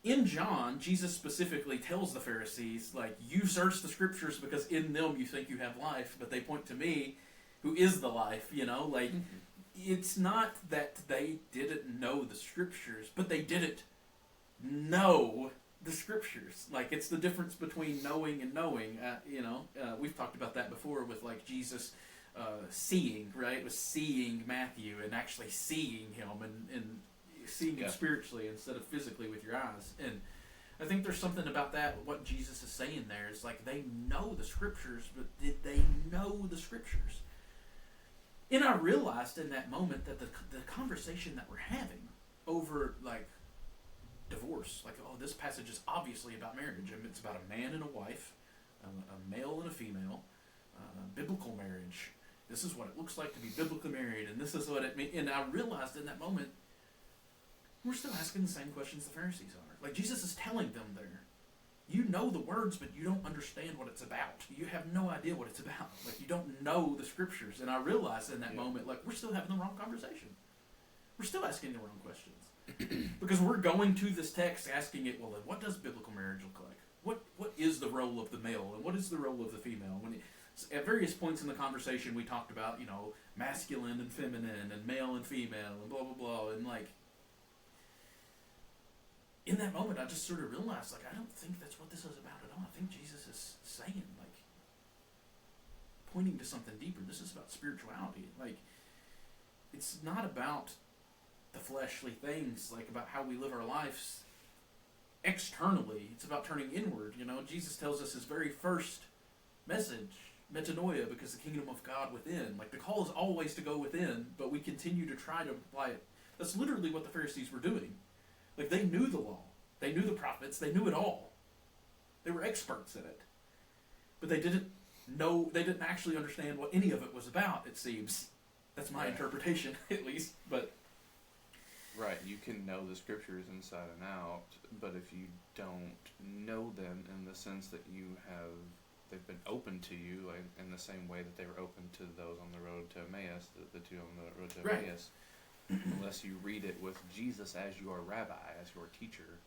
in John, Jesus specifically tells the Pharisees, like, you search the scriptures because in them you think you have life, but they point to me, who is the life, you know? Like, it's not that they didn't know the scriptures, but they didn't know the scriptures. Like, it's the difference between knowing and knowing, you know? We've talked about that before with, like, Jesus seeing, right? Was seeing Matthew and actually seeing him and seeing him spiritually instead of physically with your eyes. And I think there's something about that, what Jesus is saying there is, like, they know the scriptures, but did they know the scriptures? And I realized in that moment that the conversation that we're having over, like, divorce, like, oh, this passage is obviously about marriage, and it's about a man and a wife, a male and a female, biblical marriage. this is what it looks like to be biblically married, and this is what it means. And I realized in that moment, we're still asking the same questions the Pharisees are. Like, Jesus is telling them there, you know the words, but you don't understand what it's about. You have no idea what it's about. Like, you don't know the scriptures. And I realized in that moment, like, we're still having the wrong conversation. We're still asking the wrong questions. Because we're going to this text asking it, well, then what does biblical marriage look like? What is the role of the male, and what is the role of the female? At various points in the conversation, we talked about, masculine and feminine, and male and female, and blah, blah, blah, and, like, in that moment, I just sort of realized, like, I don't think that's what this is about at all. I think Jesus is saying, like, pointing to something deeper. This is about spirituality. Like, it's not about the fleshly things, like, about how we live our lives externally. It's about turning inward. Jesus tells us his very first message, metanoia, because the kingdom of God within. Like, the call is always to go within, but we continue to try to apply it. That's literally what the Pharisees were doing. Like, they knew the law. They knew the prophets. They knew it all. They were experts in it. But they didn't actually understand what any of it was about, it seems. That's my interpretation, at least. But right, you can know the scriptures inside and out, but if you don't know them in the sense that they've been open to you, like, in the same way that they were open to those on the road to Emmaus, the two on the road to Emmaus, unless you read it with Jesus as your rabbi, as your teacher,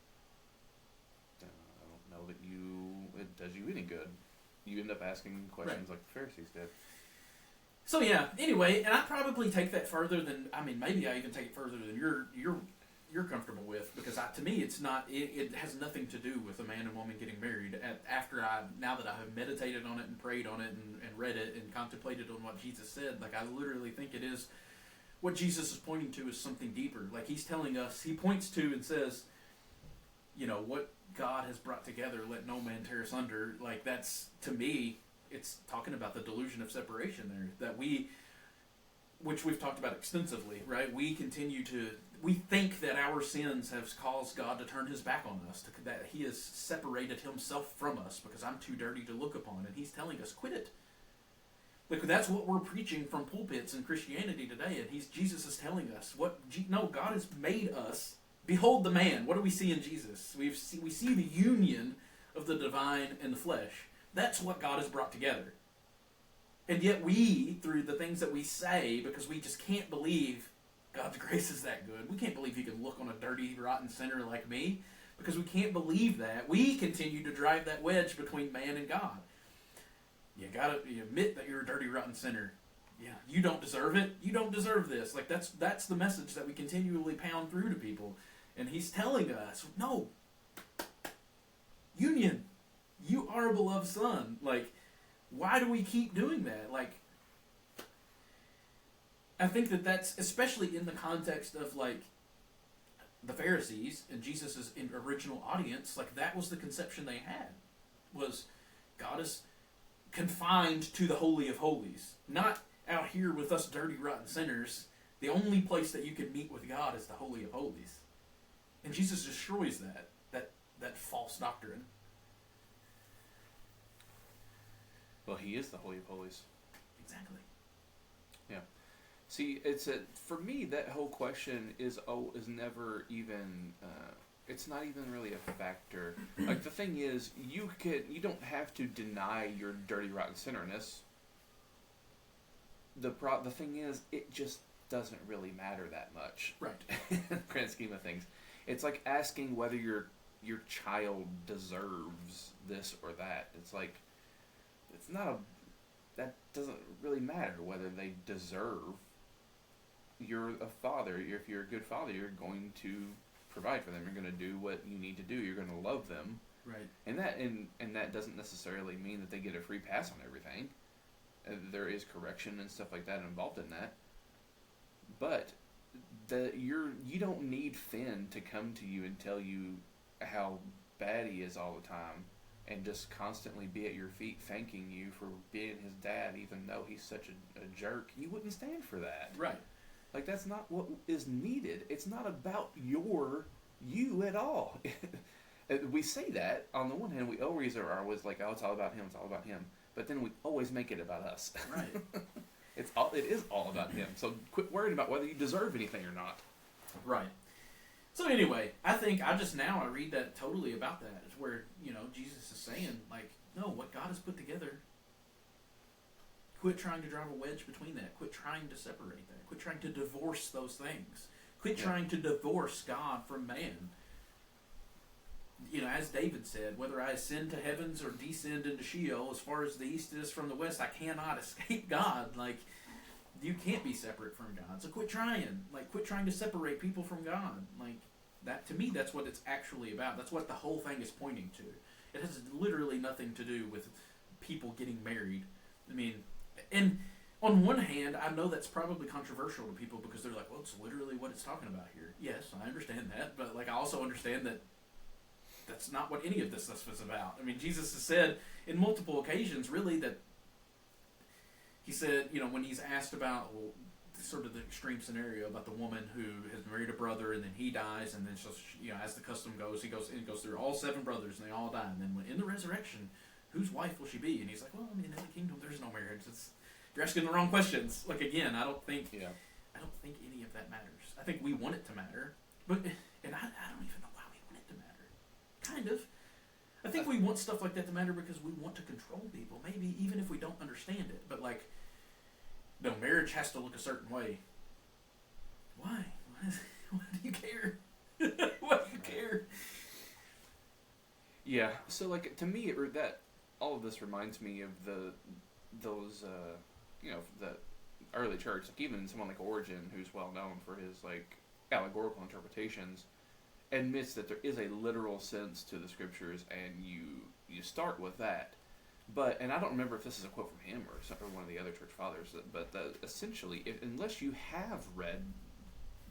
then I don't know that it does you any good. You end up asking questions like the Pharisees did. So yeah, anyway, and I probably take that further than, maybe I even take it further than you're comfortable with, because to me it's not, it has nothing to do with a man and woman getting married. Now that I have meditated on it and prayed on it and read it and contemplated on what Jesus said, like, I literally think it is, what Jesus is pointing to is something deeper. Like, he's telling us, he points to and says, what God has brought together, let no man tear asunder. Like, that's, to me, it's talking about the delusion of separation there, which we've talked about extensively, right? We think that our sins have caused God to turn his back on us, that he has separated himself from us because I'm too dirty to look upon, and he's telling us, quit it. Like, that's what we're preaching from pulpits in Christianity today, and Jesus is telling us, God has made us. Behold the man. What do we see in Jesus? We see the union of the divine and the flesh. That's what God has brought together. And yet we, through the things that we say, because we just can't believe God's grace is that good, we can't believe he can look on a dirty, rotten sinner like me, because we can't believe that, we continue to drive that wedge between man and God. You admit that you're a dirty, rotten sinner. Yeah, you don't deserve it. You don't deserve this. Like, that's the message that we continually pound through to people. And he's telling us, no, union. You are a beloved son. Like, why do we keep doing that? Like, I think that's, especially in the context of, like, the Pharisees and Jesus' original audience, like, that was the conception they had, was God is confined to the Holy of Holies. Not out here with us dirty, rotten sinners. The only place that you can meet with God is the Holy of Holies. And Jesus destroys that false doctrine. Well, he is the Holy of Holies. Exactly. Yeah. See, for me, that whole question is never even, it's not even really a factor. Like, the thing is, you don't have to deny your dirty, rotten sinnerness. The thing is, it just doesn't really matter that much. Right. In the grand scheme of things. It's like asking whether your child deserves this or that. It's like, that doesn't really matter whether they deserve. You're a father. If you're a good father, you're going to provide for them. You're going to do what you need to do. You're going to love them. Right. And that doesn't necessarily mean that they get a free pass on everything. There is correction and stuff like that involved in that. But you don't need Finn to come to you and tell you how bad he is all the time and just constantly be at your feet thanking you for being his dad, even though he's such a jerk. You wouldn't stand for that. Right. Like, that's not what is needed. It's not about you at all. We say that, on the one hand, we always are always like, oh, it's all about him, it's all about him. But then we always make it about us. Right. It is all about Him. So quit worrying about whether you deserve anything or not. Right. So anyway, I read that totally about that. It's where, Jesus is saying, like, no, what God has put together, quit trying to drive a wedge between that. Quit trying to separate that. Quit trying to divorce those things. Quit trying to divorce God from man. As David said, whether I ascend to heavens or descend into Sheol, as far as the east is from the west, I cannot escape God. Like, you can't be separate from God. So quit trying. Like, quit trying to separate people from God. Like, that, to me, that's what it's actually about. That's what the whole thing is pointing to. It has literally nothing to do with people getting married. I mean, and on one hand, I know that's probably controversial to people because they're like, well, it's literally what it's talking about here. Yes, I understand that. But, like, I also understand that that's not what any of this stuff is about. I mean, Jesus has said in multiple occasions, really, that he said, when he's asked about sort of the extreme scenario about the woman who has married a brother and then he dies, and then as the custom goes, he goes through all 7 brothers and they all die, and then in the resurrection, whose wife will she be? And he's like, well, I mean, in the kingdom there's no marriage. You're asking the wrong questions. Like, again, I don't think any of that matters. I think we want it to matter, but I don't even know why we want it to matter. Kind of. I think we want stuff like that to matter because we want to control people, maybe even if we don't understand it. But, like, no, marriage has to look a certain way. Why? Why do you care? Why do you care? Yeah. So, like, to me, that all of this reminds me of those the early church. Like, even someone like Origen, who's well known for his, like, allegorical interpretations, admits that there is a literal sense to the scriptures, and you start with that. And I don't remember if this is a quote from him or one of the other church fathers, but essentially, unless you have read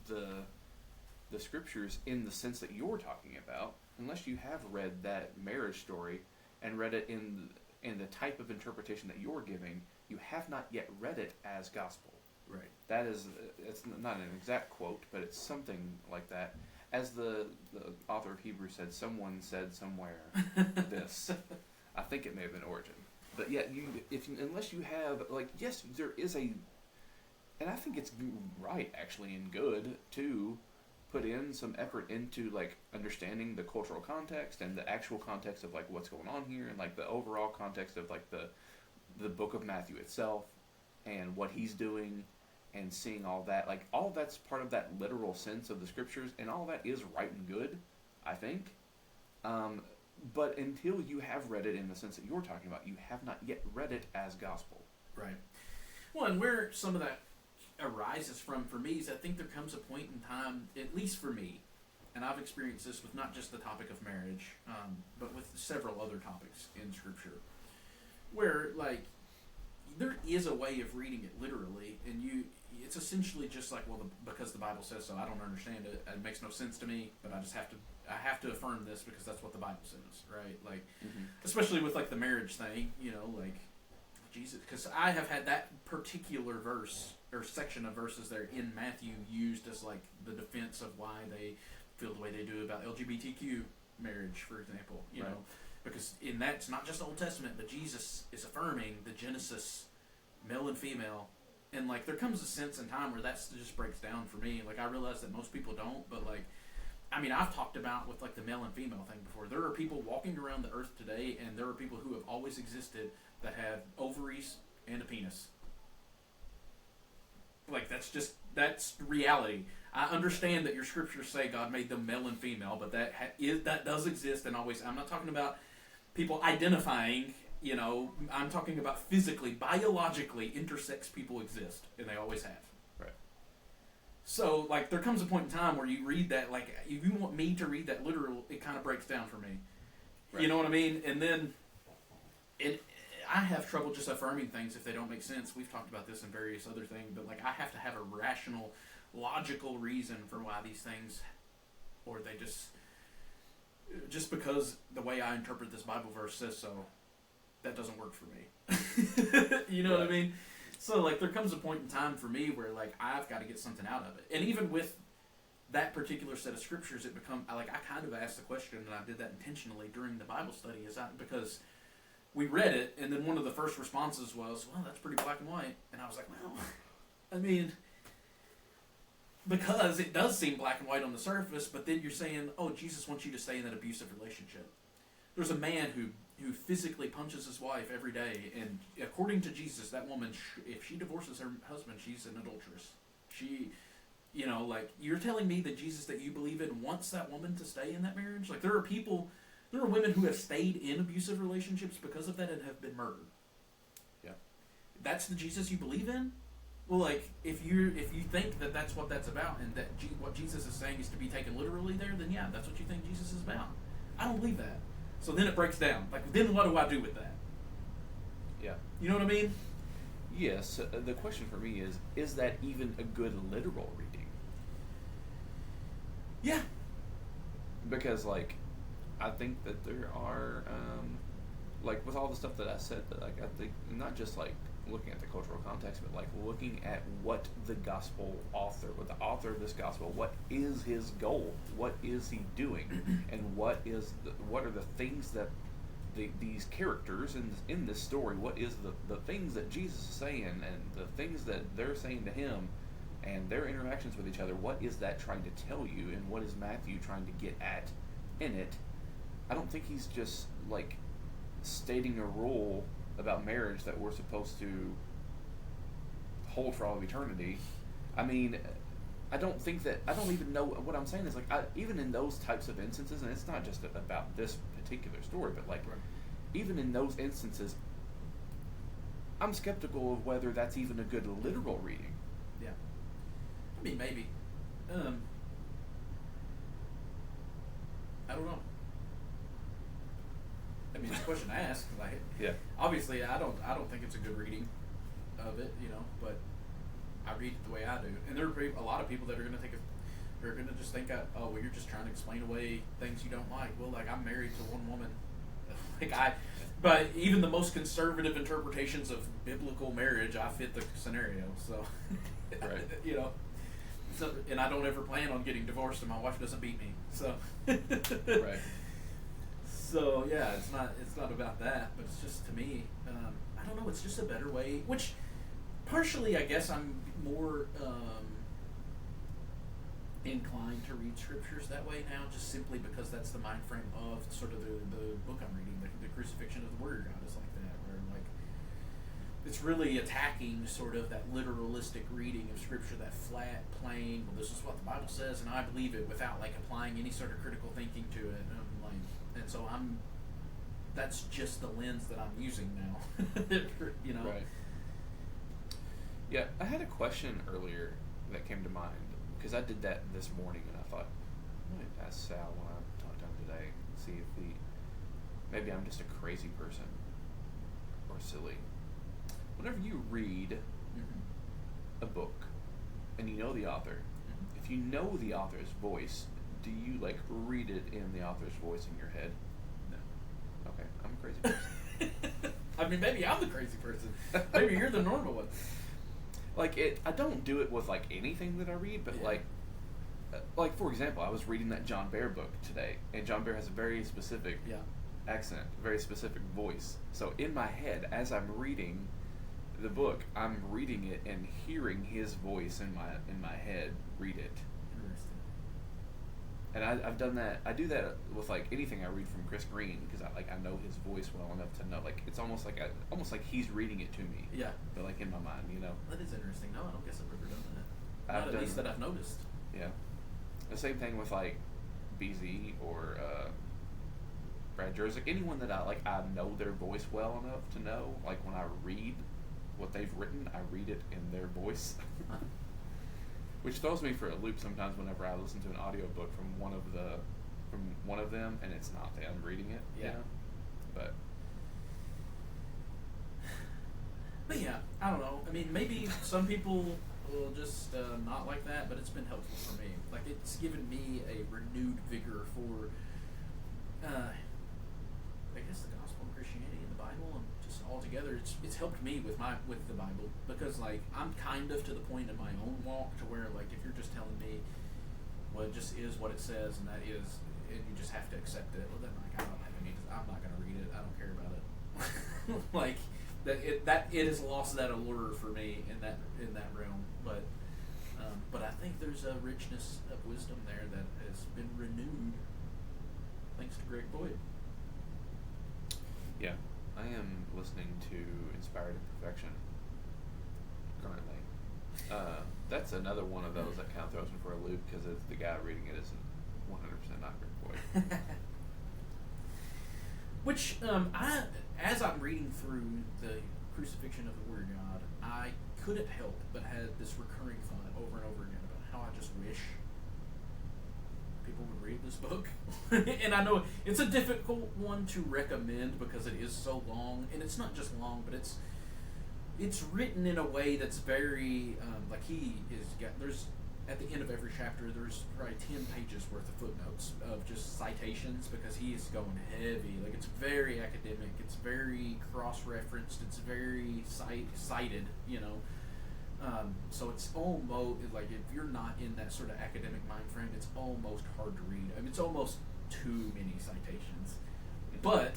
the scriptures in the sense that you're talking about, unless you have read that marriage story and read it in the type of interpretation that you're giving, you have not yet read it as gospel. Right. It's not an exact quote, but it's something like that. As the author of Hebrews said, someone said somewhere this. I think it may have been Origen. But yeah, unless you have, like, yes, there is and I think it's right, actually, and good to put in some effort into, like, understanding the cultural context and the actual context of, like, what's going on here, and, like, the overall context of, like, the book of Matthew itself and what he's doing, and seeing all that. Like, all that's part of that literal sense of the scriptures, and all that is right and good, I think. But until you have read it in the sense that you're talking about, you have not yet read it as gospel. Right. Well, and where some of that arises from, for me, is I think there comes a point in time, at least for me, and I've experienced this with not just the topic of marriage, but with several other topics in Scripture, where, like, there is a way of reading it literally, and it's essentially just like, well, because the Bible says so, I don't understand it. It makes no sense to me, but I have to affirm this because that's what the Bible says, right? Like, especially with, like, the marriage thing, like, Jesus, because I have had that particular verse or section of verses there in Matthew used as, like, the defense of why they feel the way they do about LGBTQ marriage, for example, you know, because in that, it's not just the Old Testament, but Jesus is affirming the Genesis, male and female. And, like, there comes a sense in time where that just breaks down for me. Like, I realize that most people don't, but, like, I mean, I've talked about with, like, the male and female thing before. There are people walking around the earth today, and there are people who have always existed that have ovaries and a penis. Like, that's reality. I understand that your scriptures say God made them male and female, but that does exist, and always. I'm not talking about people identifying. I'm talking about physically, biologically, intersex people exist, and they always have. Right. So, like, there comes a point in time where you read that, like, if you want me to read that literal, it kind of breaks down for me. Right. You know what I mean? And then, I have trouble just affirming things if they don't make sense. We've talked about this in various other things, but, like, I have to have a rational, logical reason for why these things, or they just because the way I interpret this Bible verse says so, that doesn't work for me. You know what I mean? So, like, there comes a point in time for me where, like, I've got to get something out of it. And even with that particular set of scriptures, I kind of asked the question, and I did that intentionally during the Bible study, because we read it, and then one of the first responses was, well, that's pretty black and white. And I was like, well, I mean, because it does seem black and white on the surface, but then you're saying, oh, Jesus wants you to stay in that abusive relationship. There's a man who physically punches his wife every day, and according to Jesus, that woman, if she divorces her husband, she's an adulteress. She, you know, like, you're telling me that Jesus that you believe in wants that woman to stay in that marriage? Like, there are women who have stayed in abusive relationships because of that and have been murdered. Yeah. That's the Jesus you believe in? Well, like, if you think that that's what that's about, and that what Jesus is saying is to be taken literally there, then yeah, that's what you think Jesus is about. I don't believe that. So then it breaks down. Like, then what do I do with that? Yeah. You know what I mean? Yes. The question for me is that even a good literal reading? Yeah. Because, like, I think that there are, like, with all the stuff that I said, that, like, I think not just, like, looking at the cultural context, but, like, looking at what the gospel author, what the author of this gospel, what is his goal? What is he doing? And what are the things that these characters in this story, what is the things that Jesus is saying, and the things that they're saying to him, and their interactions with each other, what is that trying to tell you, and what is Matthew trying to get at in it? I don't think he's just, like, stating a rule about marriage that we're supposed to hold for all of eternity. I mean, I don't even know what I'm saying is, like, even in those types of instances, and it's not just about this particular story, but, like, even in those instances, I'm skeptical of whether that's even a good literal reading. Yeah. I mean, maybe. I don't know. I mean, it's a question to ask. Like, Yeah. Obviously, I don't think it's a good reading of it, you know. But I read it the way I do, and there are a lot of people that are going to think they're going to just think, oh, well, you're just trying to explain away things you don't like. Well, like, I'm married to one woman, but even the most conservative interpretations of biblical marriage, I fit the scenario. So, Right. You know. So, and I don't ever plan on getting divorced, and my wife doesn't beat me. So. Right. So yeah, it's not about that, but it's just, to me, I don't know. It's just a better way. Which, partially, I guess I'm more inclined to read scriptures that way now, just simply because that's the mind frame of sort of the book I'm reading. The crucifixion of the Word of God is like that, where, like, it's really attacking sort of that literalistic reading of scripture, that flat, plain, well, this is what the Bible says, and I believe it, without, like, applying any sort of critical thinking to it. And so that's just the lens that I'm using now. You know? Right. Yeah, I had a question earlier that came to mind, because I did that this morning, and I thought, I might ask Sal when I talk to him today, see if maybe I'm just a crazy person, or silly. Whenever you read a book, and you know the author, if you know the author's voice, do you, like, read it in the author's voice in your head? No. Okay, I'm a crazy person. I mean, maybe I'm the crazy person. Maybe you're the normal one. Like, I don't do it with, like, anything that I read, but, Yeah. like, for example, I was reading that John Bear book today, and John Bear has a very specific accent, very specific voice. So in my head, as I'm reading the book, I'm reading it and hearing his voice in my head read it. And I've done that. I do that with, like, anything I read from Chris Green, because I know his voice well enough to know, like, it's almost like he's reading it to me. Yeah. But, like, in my mind, you know. That is interesting. No, I don't guess I've ever done that. Not at least that I've noticed. Yeah. The same thing with, like, BZ or Brad Jerzik. Anyone that I know their voice well enough to know, like, when I read what they've written, I read it in their voice. Which throws me for a loop sometimes whenever I listen to an audiobook from one of them, and it's not them reading it. Yeah. You know? But yeah, I don't know. I mean, maybe some people will just not like that, but it's been helpful for me. Like, it's given me a renewed vigor for, I guess, the gospel of Christianity and the Bible, and just altogether, it's helped me with the Bible, because, like, I'm kind of to the point in my own walk to where, like, if you're just telling me, well, it just is what it says, and that is, and you just have to accept it, well, then, like, I'm not going to read it. I don't care about it. Like it has lost that allure for me in that realm. But I think there's a richness of wisdom there that has been renewed thanks to Greg Boyd. Yeah, I am listening to Inspired Imperfection currently. That's another one of those that kind of throws me for a loop because the guy reading it isn't 100% not Greg Boyd. Which, as I'm reading through the Crucifixion of the Word of God, I couldn't help but had this recurring thought over and over again about how I just wish people would read this book. And I know it's a difficult one to recommend because it is so long, and it's not just long, but it's written in a way that's very there's at the end of every chapter there's probably 10 pages worth of footnotes of just citations because he is going heavy. Like, it's very academic, it's very cross-referenced, it's very cited, you know. So it's almost like if you're not in that sort of academic mind frame, it's almost hard to read. I mean, it's almost too many citations, but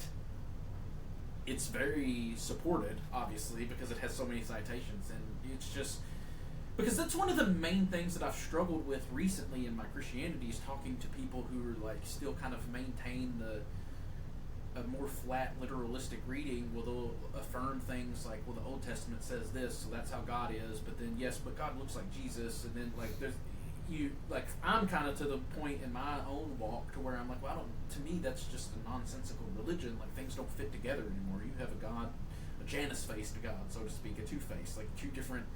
it's very supported, obviously, because it has so many citations, and it's just because that's one of the main things that I've struggled with recently in my Christianity is talking to people who are like still kind of maintain a more flat literalistic reading. Well, they'll affirm things like, well, the Old Testament says this, so that's how God is, but then yes, but God looks like Jesus, and then I'm kind of to the point in my own walk to where I'm like, well, to me that's just a nonsensical religion. Like, things don't fit together anymore. You have a God, a Janus-faced God, so to speak, a two-faced, like two different.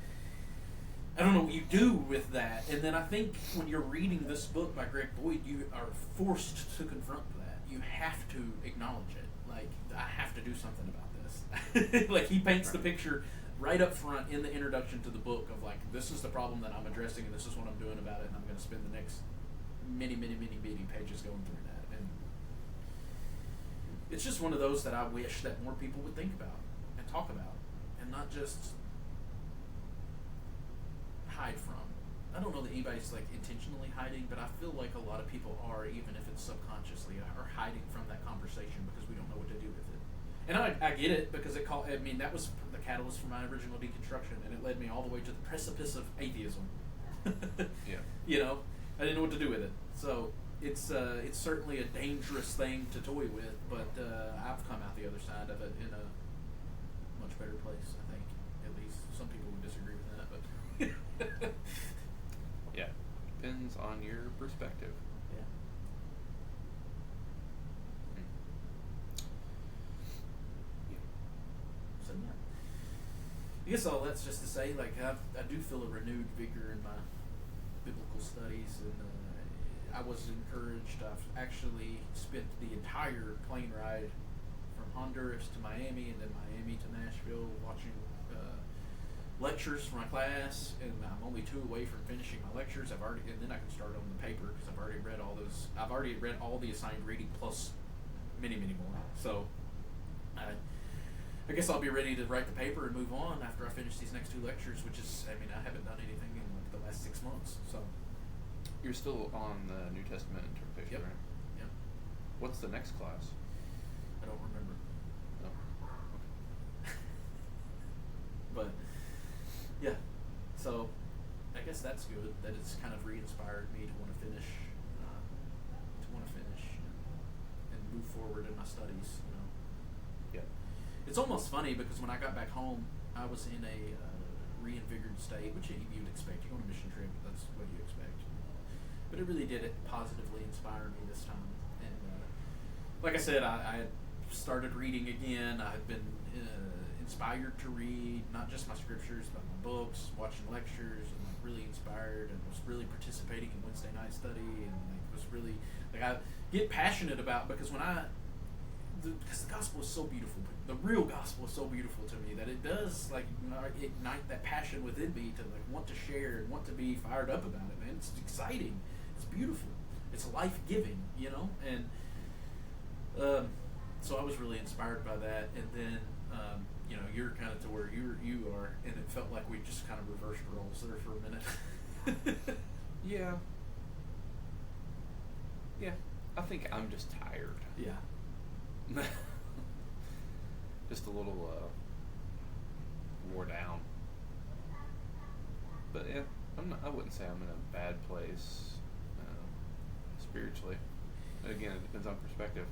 I don't know what you do with that. And then I think when you're reading this book by Greg Boyd, you are forced to confront that. You have to acknowledge it. Like, I have to do something about this. Like, he paints the picture right up front in the introduction to the book of like, this is the problem that I'm addressing and this is what I'm doing about it, and I'm going to spend the next many pages going through that. And it's just one of those that I wish that more people would think about and talk about and not just hide from. I don't know that anybody's like intentionally hiding, but I feel like a lot of people are, even if it's subconsciously, are hiding from that conversation because we don't know what to do with it. And I get it because that was the catalyst for my original deconstruction, and it led me all the way to the precipice of atheism. Yeah. You know, I didn't know what to do with it. So it's certainly a dangerous thing to toy with, but I've come out the other side of it in a much better place, I think. At least some people would disagree with that, but yeah, depends on your perspective. Yeah. So yeah, I guess all that's just to say, like, I do feel a renewed vigor in my biblical studies, and I was encouraged. I've actually spent the entire plane ride from Honduras to Miami and then Miami to Nashville watching lectures for my class, and I'm only 2 away from finishing my lectures. And then I can start on the paper because I've already read all those. I've already read all the assigned reading plus many more. So I guess I'll be ready to write the paper and move on after I finish these next 2 lectures, which is, I haven't done anything in like the last 6 months. So you're still on the New Testament interpretation, Yep. right? Yep. What's the next class? I don't remember. No. But yeah, so I guess that's good that it's kind of re-inspired me to want to finish and move forward in my studies. You know. Yeah. It's almost funny because when I got back home, I was in a reinvigorated state, which you'd expect. You go on a mission trip, that's what you expect. But it really did positively inspire me this time. And like I said, I had started reading again. I had been inspired to read not just my scriptures but my books, watching lectures, and like really inspired, and was really participating in Wednesday night study, and like was really like I get passionate about because because the gospel is so beautiful. The real gospel is so beautiful to me that it does like ignite that passion within me to like want to share and want to be fired up about it. Man, it's exciting. It's beautiful. It's life-giving, you know. And so I was really inspired by that. And then you know, you're kind of to where you are, and it felt like we just kind of reversed roles there for a minute. Yeah. I think I'm just tired. Yeah. just a little wore down. But yeah, I wouldn't say I'm in a bad place spiritually. Again, it depends on perspective.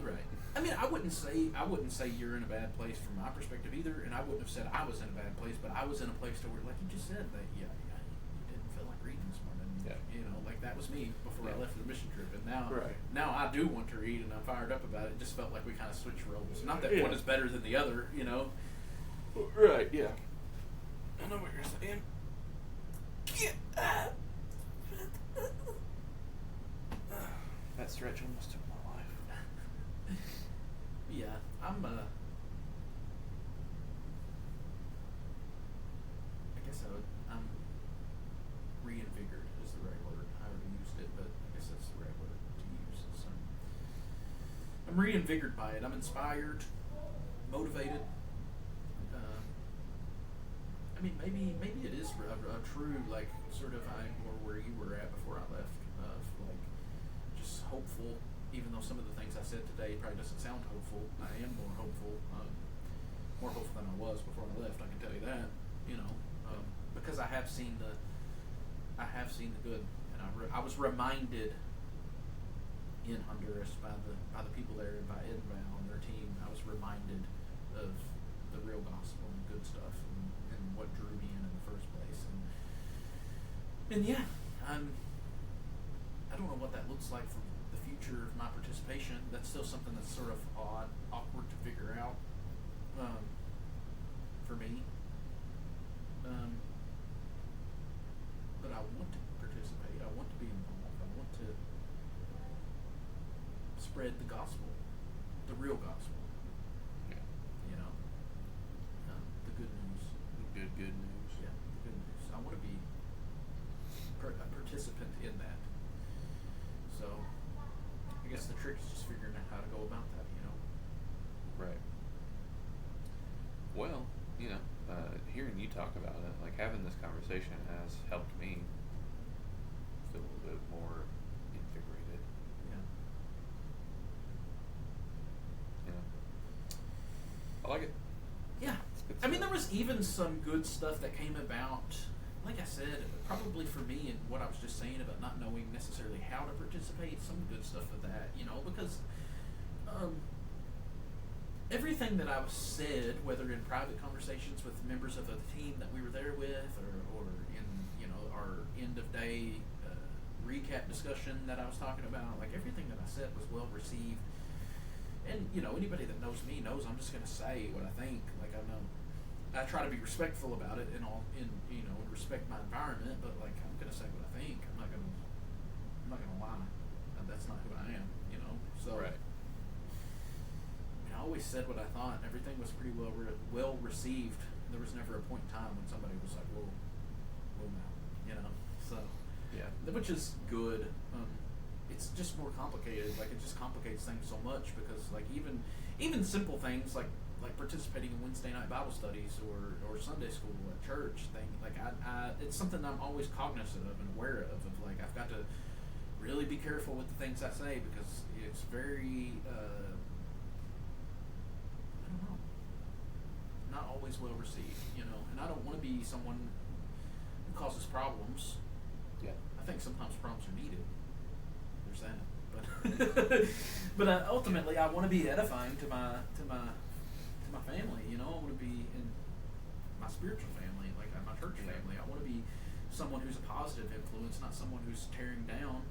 Right. I mean, I wouldn't say you're in a bad place from my perspective either, and I wouldn't have said I was in a bad place, but I was in a place to where, like you just said, that you didn't feel like reading this morning. Yeah. You know, like that was me before I left for the mission trip, and now Right. now I do want to read, and I'm fired up about it. It just felt like we kind of switched roles. Not that one is better than the other, you know. Right. Yeah. I know what you're saying. That stretch almost took my life. Yeah, I guess I'm reinvigorated is the right word. I already used it, but I guess that's the right word to use. So I'm reinvigorated by it. I'm inspired, motivated. I mean, maybe it is a true, like, sort of or where you were at before I left, of like just hopeful. Even though some of the things I said today probably doesn't sound hopeful, I am more hopeful than I was before I left. I can tell you that, you know, because I have seen the good, and I was reminded in Honduras by the people there, and by Ed and Val and their team. I was reminded of the real gospel and good stuff, and what drew me in the first place, and yeah, I don't know what that looks like from the future of my participation. That's still something that's sort of awkward to figure out for me. But I want to participate. I want to be involved. I want to spread the gospel, the real gospel. Yeah. You know, the good news. Good news. Yeah, the good news. I want to be a participant in that. So, I guess the trick is just figuring out how to go about that, you know. Right. Well, you know, hearing you talk about it, like having this conversation has helped me feel a little bit more invigorated. Yeah. You know, I like it. Yeah. I mean, there was even some good stuff that came about. Like I said, probably for me, and what I was just saying about not knowing necessarily how to participate, some good stuff with that, you know, because everything that I was said, whether in private conversations with members of the team that we were there with, or in, you know, our end of day recap discussion that I was talking about, like everything that I said was well received. And, you know, anybody that knows me knows I'm just going to say what I think. Like, I try to be respectful about it and you know, and respect my environment, but like I'm gonna say what I think. I'm not gonna lie. That's not who I am, you know. So Right. I mean, I always said what I thought, and everything was pretty well received. There was never a point in time when somebody was like, "Whoa, now," you know. So Yeah. which is good. It's just more complicated. Like it just complicates things so much because like even simple things like participating in Wednesday night Bible studies or Sunday school at church thing, like I it's something I'm always cognizant of and aware of like I've got to really be careful with the things I say because it's very I don't know, not always well received, you know, and I don't want to be someone who causes problems. Yeah. I think sometimes problems are needed. There's that, but ultimately I want to be edifying to my family, you know. I want to be in my spiritual family, like my church family. I want to be someone who's a positive influence, not someone who's tearing down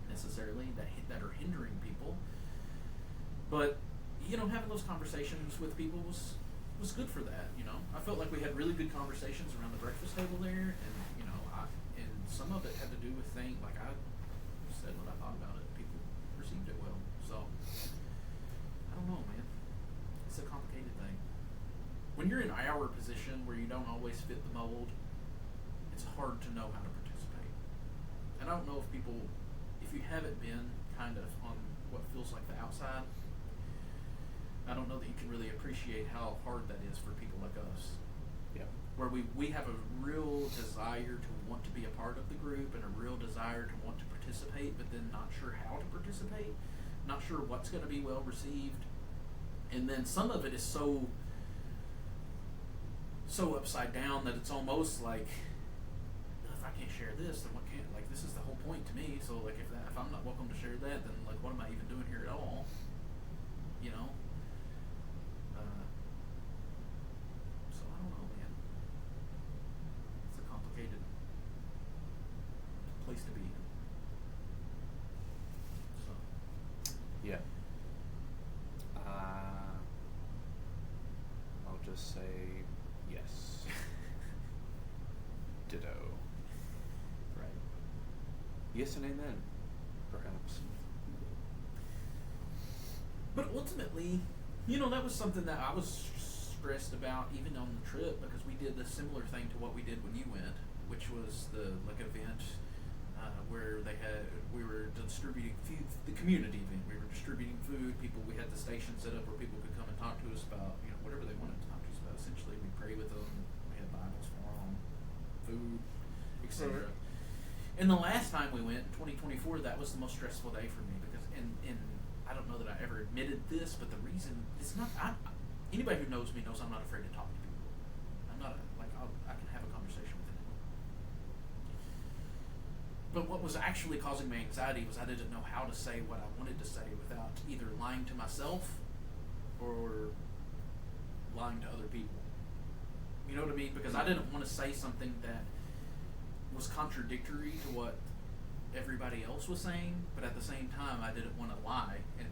necessarily that are hindering people. But you know, having those conversations with people was good for that. You know, I felt like we had really good conversations around the breakfast table there, and you know, and some of it had to do with things like I said what I thought about it. People received it well, so I don't know, man. It's a complicated thing. When you're in our position where you don't always fit the mold, it's hard to know how to participate. And I don't know if you haven't been kind of on what feels like the outside, I don't know that you can really appreciate how hard that is for people like us. Yeah. Where we have a real desire to want to be a part of the group and a real desire to want to participate, but then not sure how to participate, not sure what's going to be well received. And then some of it is so upside down that it's almost like, if I can't share this, then what can't, like, this is the whole point to me. So like if I'm not welcome to share that, then like what am I even doing here at all? You know? So I don't know, man. It's a complicated place to be in. So Yeah. I'll just say yes. Ditto. right. Yes and amen, perhaps. But ultimately, that was something that I was stressed about even on the trip, because we did a similar thing to what we did when you went, which was the event where we were distributing food, the community event. We were distributing food. We had the station set up where people could come and talk to us about whatever they wanted to talk to us about. Essentially, we pray with them. We had Bibles for them, food, etc. And the last time we went, in 2024, that was the most stressful day for me, because and I don't know that I ever admitted this, but the reason it's not. Anybody who knows me knows I'm not afraid to talk to people. I'm not I can have a conversation with anyone. But what was actually causing me anxiety was I didn't know how to say what I wanted to say without either lying to myself or lying to other people. You know what I mean? Because I didn't want to say something that was contradictory to what everybody else was saying, but at the same time I didn't want to lie and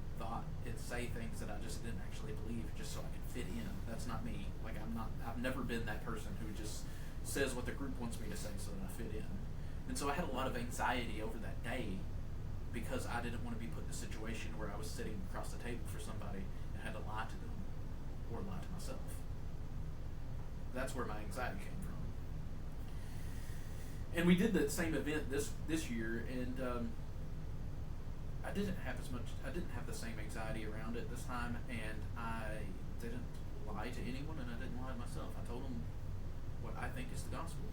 say things that I just didn't actually believe just so I could fit in. That's not me. Like I've never been that person who just says what the group wants me to say so that I fit in. And so I had a lot of anxiety over that day because I didn't want to be put in a situation where I was sitting across the table for somebody and had to lie to them or lie to myself. That's where my anxiety came from. And we did the same event this year, and I didn't have the same anxiety around it this time, and I didn't lie to anyone, and I didn't lie to myself. I told them what I think is the gospel,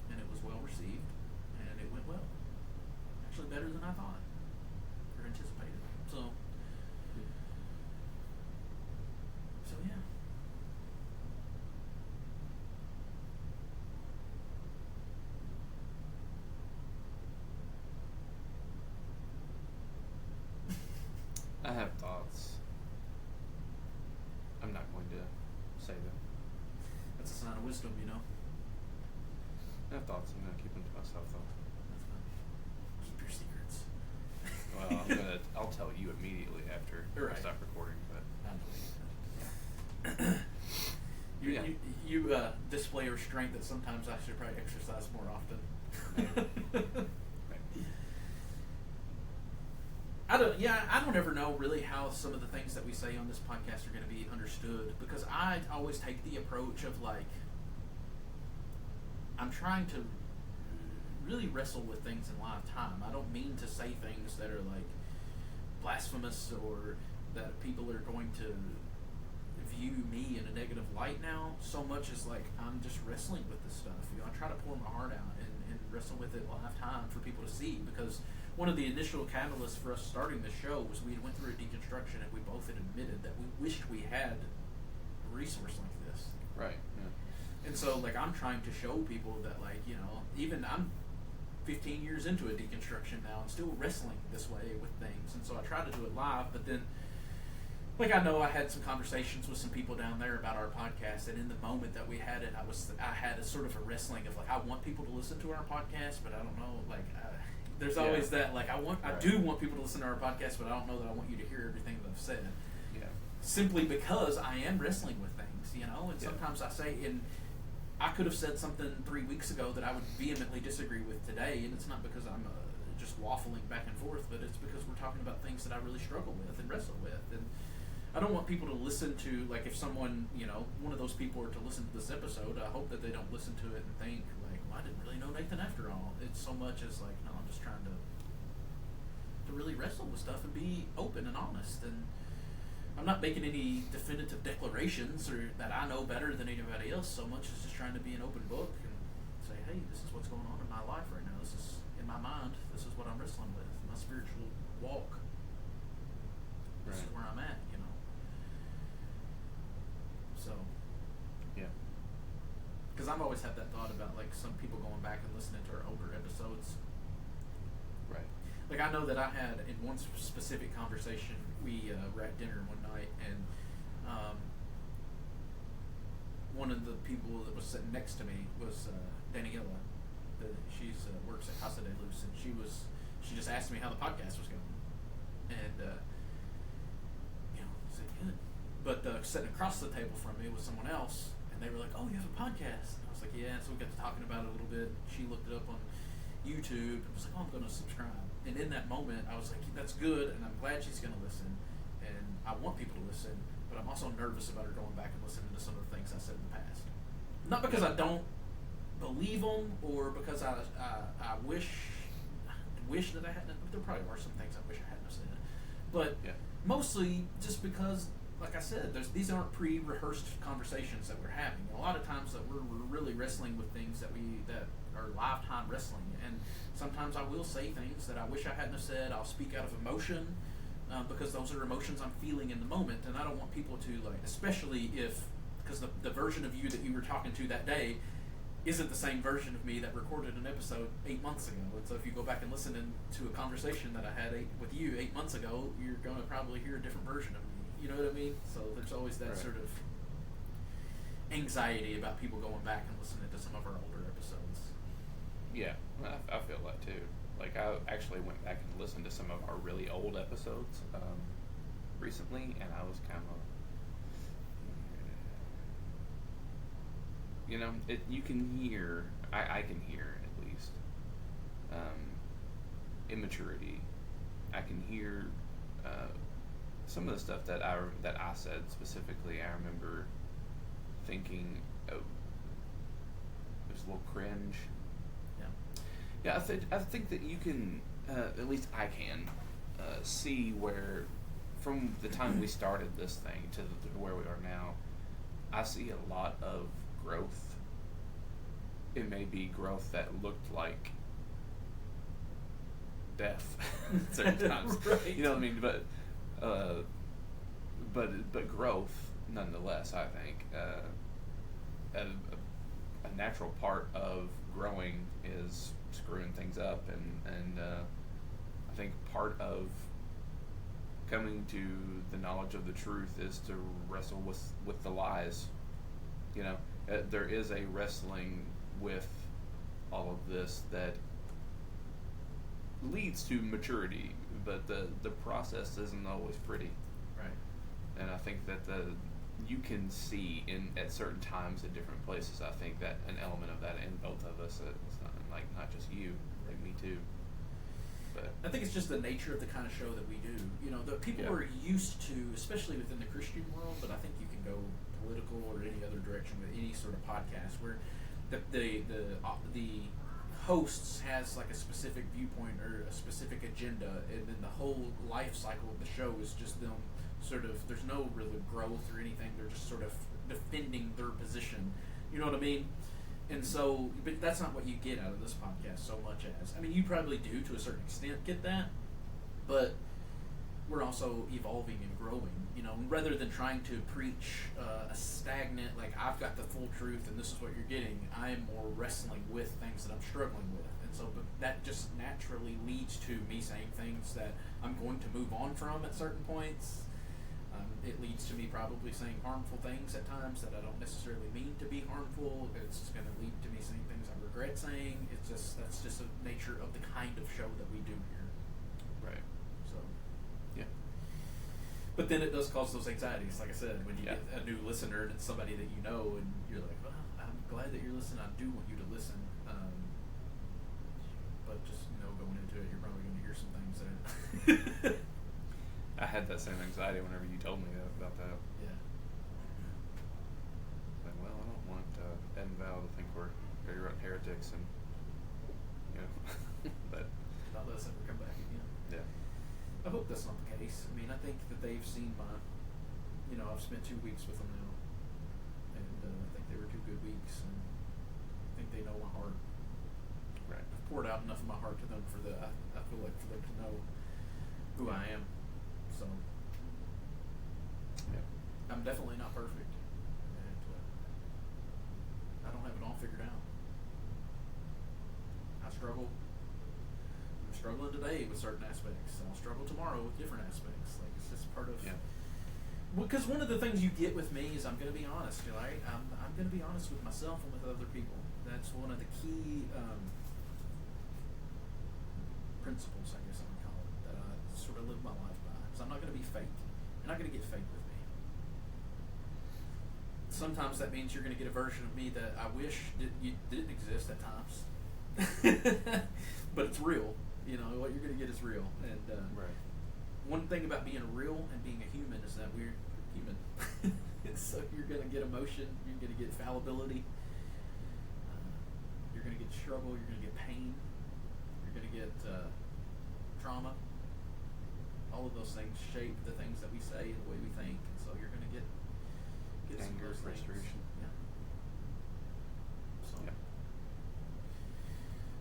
and it was well received, and it went well. Actually better than I thought or anticipated. So yeah. I have thoughts. I'm not going to say them. That's a sign of wisdom, I have thoughts. I'm going to keep them to myself, though. That's fine. Keep your secrets. Well, I'll tell you immediately after I stop recording. But You display a restraint that sometimes I should probably exercise more often. I don't ever know really how some of the things that we say on this podcast are going to be understood, because I always take the approach of I'm trying to really wrestle with things in live time. I don't mean to say things that are blasphemous or that people are going to view me in a negative light now, so much as I'm just wrestling with this stuff. I try to pour my heart out and wrestle with it live time for people to see, because one of the initial catalysts for us starting the show was we went through a deconstruction and we both had admitted that we wished we had a resource like this. Right, yeah. And so I'm trying to show people that even I'm 15 years into a deconstruction now and still wrestling this way with things. And so I try to do it live, but then I know I had some conversations with some people down there about our podcast, and in the moment that we had it, I had a sort of a wrestling of I want people to listen to our podcast, but I don't know, there's always that I do want people to listen to our podcast, but I don't know that I want you to hear everything that I've said. Yeah. Simply because I am wrestling with things, and sometimes I say, and I could have said something 3 weeks ago that I would vehemently disagree with today, and it's not because I'm just waffling back and forth, but it's because we're talking about things that I really struggle with and wrestle with, and I don't want people to listen to, if someone, one of those people were to listen to this episode, I hope that they don't listen to it and think, well, I didn't really know Nathan after all. It's so much as no, I'm just trying to really wrestle with stuff and be open and honest. And I'm not making any definitive declarations or that I know better than anybody else, so much as just trying to be an open book and say, hey, this is what's going on in my life right now. This is in my mind. This is what I'm wrestling with. My spiritual walk. This is where I'm at, So. Yeah. Because I've always had that thought about like some people going back and listening to our older episodes. Right. Like I know that I had in one specific conversation, we were at dinner one night, and one of the people that was sitting next to me was Daniela. She works at Casa de Luz, and she just asked me how the podcast was going, and I said good. But sitting across the table from me was someone else, and they were like, "Oh, you have a podcast?" And I was like, "Yeah." So we got to talking about it a little bit. She looked it up on YouTube and was like, "Oh, I'm going to subscribe." And in that moment, I was like, "That's good," and I'm glad she's going to listen, and I want people to listen. But I'm also nervous about her going back and listening to some of the things I said in the past. Not because I don't believe them, or because I wish that I hadn't. There probably are some things I wish I hadn't said, but mostly just because, like I said, these aren't pre-rehearsed conversations that we're having. A lot of times that we're really wrestling with things that are lifetime wrestling, and sometimes I will say things that I wish I hadn't have said. I'll speak out of emotion. Because those are emotions I'm feeling in the moment, and I don't want people to, like, especially because the version of you that you were talking to that day isn't the same version of me that recorded an episode 8 months ago. And so if you go back and listen to a conversation that I had with you 8 months ago, you're going to probably hear a different version of me. You know what I mean? So there's always that sort of anxiety about people going back and listening to some of our older episodes. Yeah, I feel that too. Like, I actually went back and listened to some of our really old episodes recently, and I was kind of, you can hear, I can hear at least, immaturity. I can hear some of the stuff that I said specifically. I remember thinking, oh, there's a little cringe. Yeah, I think that you can, at least I can, see where, from the time we started this thing to where we are now, I see a lot of growth. It may be growth that looked like death certain times. Right. You know what I mean? But growth nonetheless. I think a natural part of growing is screwing things up, and I think part of coming to the knowledge of the truth is to wrestle with the lies. There is a wrestling with all of this that leads to maturity, but the process isn't always pretty. Right. And I think that you can see at certain times at different places. I think that an element of that in both of us. It's not just you, like me too. But I think it's just the nature of the kind of show that we do. The people are used to, especially within the Christian world, but I think you can go political or any other direction with any sort of podcast where the hosts has like a specific viewpoint or a specific agenda, and then the whole life cycle of the show is just them sort of, there's no real growth or anything. They're just sort of defending their position. You know what I mean? And so, but that's not what you get out of this podcast so much as. I mean, you probably do to a certain extent get that, but we're also evolving and growing, rather than trying to preach a stagnant, like, I've got the full truth and this is what you're getting. I am more wrestling with things that I'm struggling with. And so, but that just naturally leads to me saying things that I'm going to move on from at certain points. It leads to me probably saying harmful things at times that I don't necessarily mean to be harmful. It's just going to lead to me saying things I regret saying. That's just the nature of the kind of show that we do here. right, So, yeah, but then it does cause those anxieties, like I said, when you get a new listener and it's somebody that you know, and you're like, well, I'm glad that you're listening. I do want you to listen. But just going into it, you're probably going to hear some things that. I had that same anxiety whenever you told me about that. Yeah. Like, well, I don't want Ed and Val to think we're heretics, and but Not let us ever come back again. yeah, I hope that's not the case. I mean, I think that they've seen I've spent 2 weeks with them now, and I think they were 2 good weeks, and I think they know my heart. right, I've poured out enough of my heart to them I feel like for them to know who I am. So yeah, I'm definitely not perfect, and all figured out. I struggle. I'm struggling today with certain aspects. I'll struggle tomorrow with different aspects. Like, it's just part of. Yeah. Because one of the things you get with me is I'm going to be honest, right? I'm going to be honest with myself and with other people. That's one of the key principles, I guess I would call it, that I sort of live my life by. Because I'm not going to be fake. You're not going to get fake with me. Sometimes that means you're going to get a version of me that I wish didn't exist at times. But it's real. You know, what you're going to get is real. And Right. one thing about being real and being a human is that we're human. So you're going to get emotion, you're going to get fallibility, you're going to get struggle, you're going to get pain, you're going to get trauma. All of those things shape the things that we say and the way we think. And so you're going to get some Anger, of those frustration. things. Yeah. So Yeah.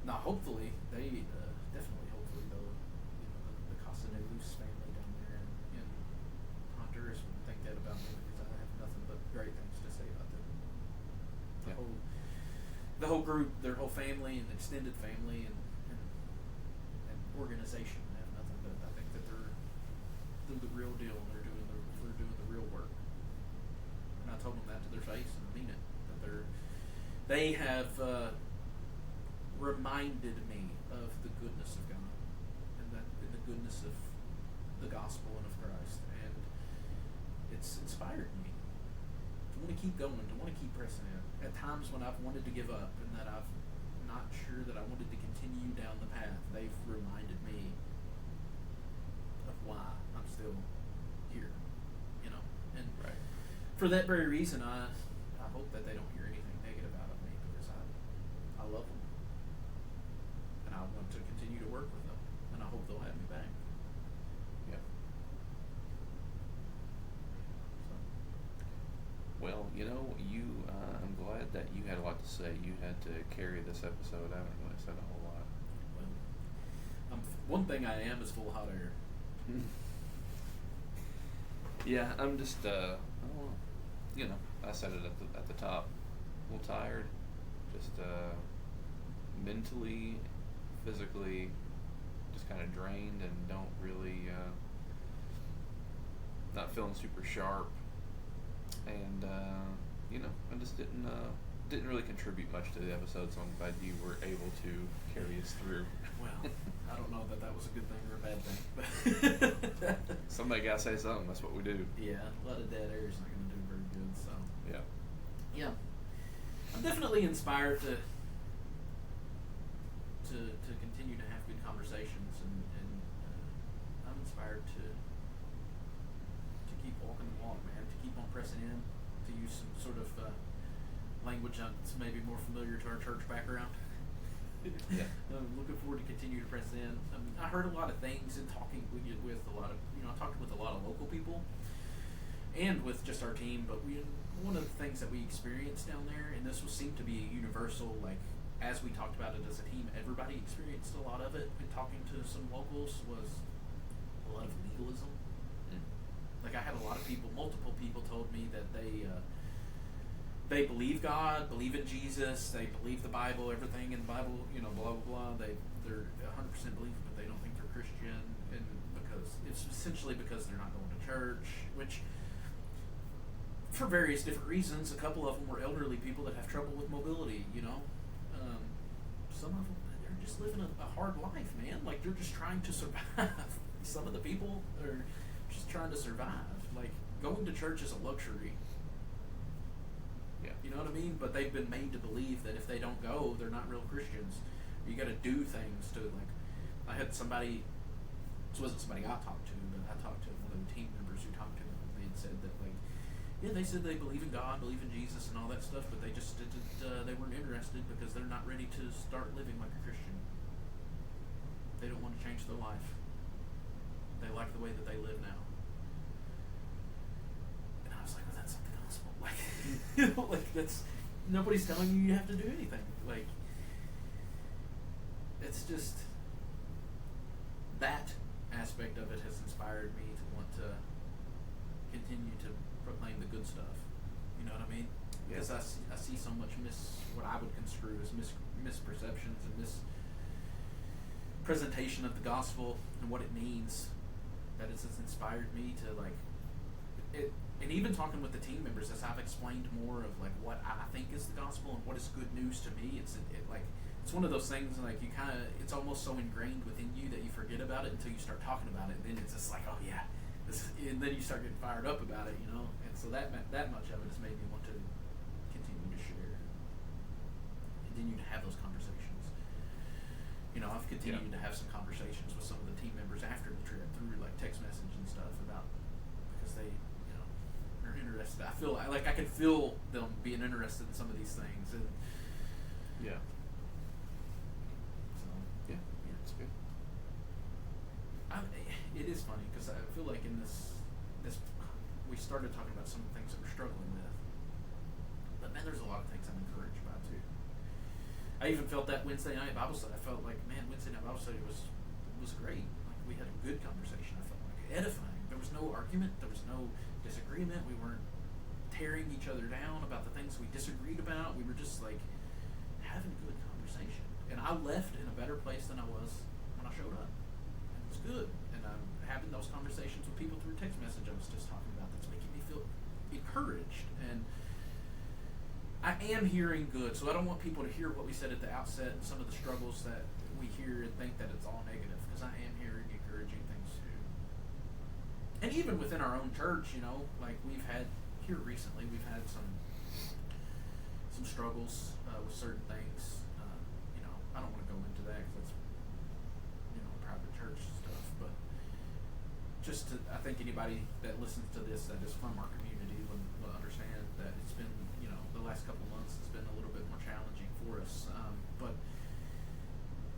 now, hopefully, they definitely, hopefully, though, you know, the Casa de Luz family down there in Honduras would think that about me, because I have nothing but great things to say about them. Yeah. The whole group, their whole family and extended family and organization, I have nothing but I think that they're the real deal. And they're doing the real work. And I told them that to their face, and I mean it. That they have reminded me of the goodness of God, and the goodness of the gospel and of Christ, and it's inspired me to want to keep going, to want to keep pressing in. At times when I've wanted to give up and that I've not sure that I wanted to continue down the path, they've reminded me of why I'm still here, you know. And Right. for that very reason, I hope that they don't hear anything negative out of me, because I love them, and I want to continue to work with them, and I hope they'll have me back. Yeah. So, Well, you know, I'm glad that you had a lot to say. You had to carry this episode. I haven't really said a whole lot. well, one thing I am is full of hot air. Yeah, I'm just, you know, I said it at the top. A little tired, just mentally, physically, just kind of drained, and don't really, not feeling super sharp, and you know, I just didn't really contribute much to the episode. So I'm glad you were able to carry us through. Well, I don't know that was a good thing or a bad thing, but Somebody gotta say something. That's what we do. yeah, a lot of dead air is not going to do very good. So Yeah. yeah, I'm definitely inspired to continue to have good conversations, and I'm inspired to keep walking the walk, man. To keep on pressing in, to use some sort of language that's maybe more familiar to our church background. Yeah. I'm looking forward to continue to press in. I mean, I heard a lot of things in talking with a lot of, I talked with a lot of local people, and with just our team. But one of the things that we experienced down there, and this seemed to be a universal, like, as we talked about it as a team, everybody experienced a lot of it. And talking to some locals was a lot of legalism. Like, I had a lot of people, multiple people told me that they believe God, believe in Jesus, they believe the Bible, everything in the Bible, blah, blah, blah. They're 100% believe, but they don't think they're Christian, and because it's essentially because they're not going to church, which, for various different reasons, a couple of them were elderly people that have trouble with mobility, Some of them, they're just living a hard life, man. Like, they're just trying to survive. Some of the people are just trying to survive. Like, going to church is a luxury. Yeah. You know what I mean? But they've been made to believe that if they don't go, they're not real Christians. You got to do things to, like, I had somebody, this wasn't somebody I talked to, but I talked to one of the team members who talked to them. They had said that, like, yeah, they said they believe in God, believe in Jesus and all that stuff, but they just didn't, they weren't interested because they're not ready to start living like a Christian. They don't want to change their life. They like the way that they live now. And I was like, well, that's something else. Like, like, that's, nobody's telling you have to do anything. Like, it's just, that aspect of it has inspired me to want to continue to proclaim the good stuff. You know what I mean? because I see so much what I would construe as misperceptions and mispresentation of the gospel and what it means, that it's inspired me to like it. And even talking with the team members, as I've explained more of like what I think is the gospel and what is good news to me, it's one of those things like you kind of, it's almost so ingrained within you that you forget about it until you start talking about it. And then it's just like, oh yeah, and then you start getting fired up about it, And so that much of it has made me want to continue to share, continue to have those conversations. I've continued to have some conversations with some of the team members after the trip through like text message and stuff about, because they, are interested. I feel like I could feel them being interested in some of these things, and yeah. So yeah, it's good. It is funny because I feel like in this we started talking about some of the things that we're struggling with, but man, there's a lot of things I'm encouraged by too. I even felt that Wednesday night Bible study. I felt like, man, Wednesday night Bible study was great. Like we had a good conversation. I felt like edifying. There was no argument. There was no disagreement. We weren't tearing each other down about the things we disagreed about. We were just like having a good conversation. And I left in a better place than I was when I showed up. And it was good. And I'm having those conversations with people through text message I was just talking about that's making me feel encouraged. And I am hearing good, so I don't want people to hear what we said at the outset and some of the struggles that we hear and think that it's all negative, because I am hearing encouraging things too. And even within our own church, like we've had here recently, we've had some struggles with certain things. I don't want to go into that because that's private church stuff. But I think anybody that listens to this that is from our community will understand that it's been the last couple months has been a little bit more challenging for us. But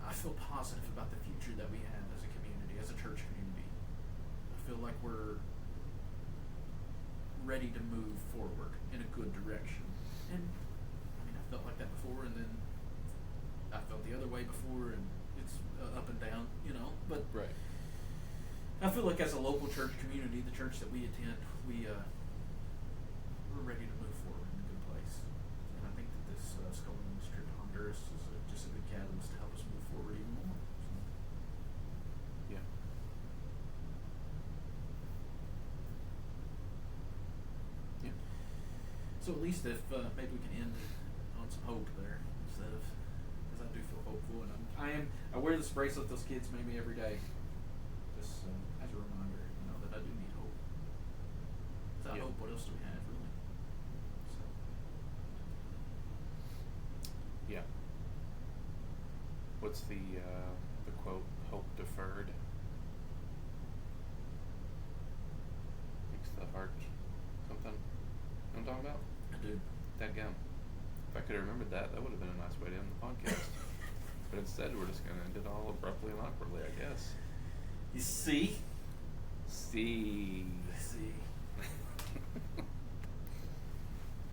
I feel positive about the future that we have as a community, as a church community. I feel like we're ready to move forward in a good direction. And I felt like that before, and then I felt the other way before, and it's up and down, But right. I feel like as a local church community, the church that we attend, we're ready to move forward in a good place. And I think that this going on this trip to Honduras is just a good catalyst to help us move forward even more. So. Yeah. Yeah. So at least if maybe we can end on some hope there instead of, because I do feel hopeful, and I wear this bracelet those kids made me every day, just as a reminder, that I do need hope. Without hope, what else do we have, really? So. Yeah. What's the quote? Hope deferred makes the heart something. You know what I'm talking about? I do. Dadgum. If I could have remembered that would have been a nice way to end the podcast. But instead, we're just going to end it all abruptly and awkwardly, I guess. You see? See.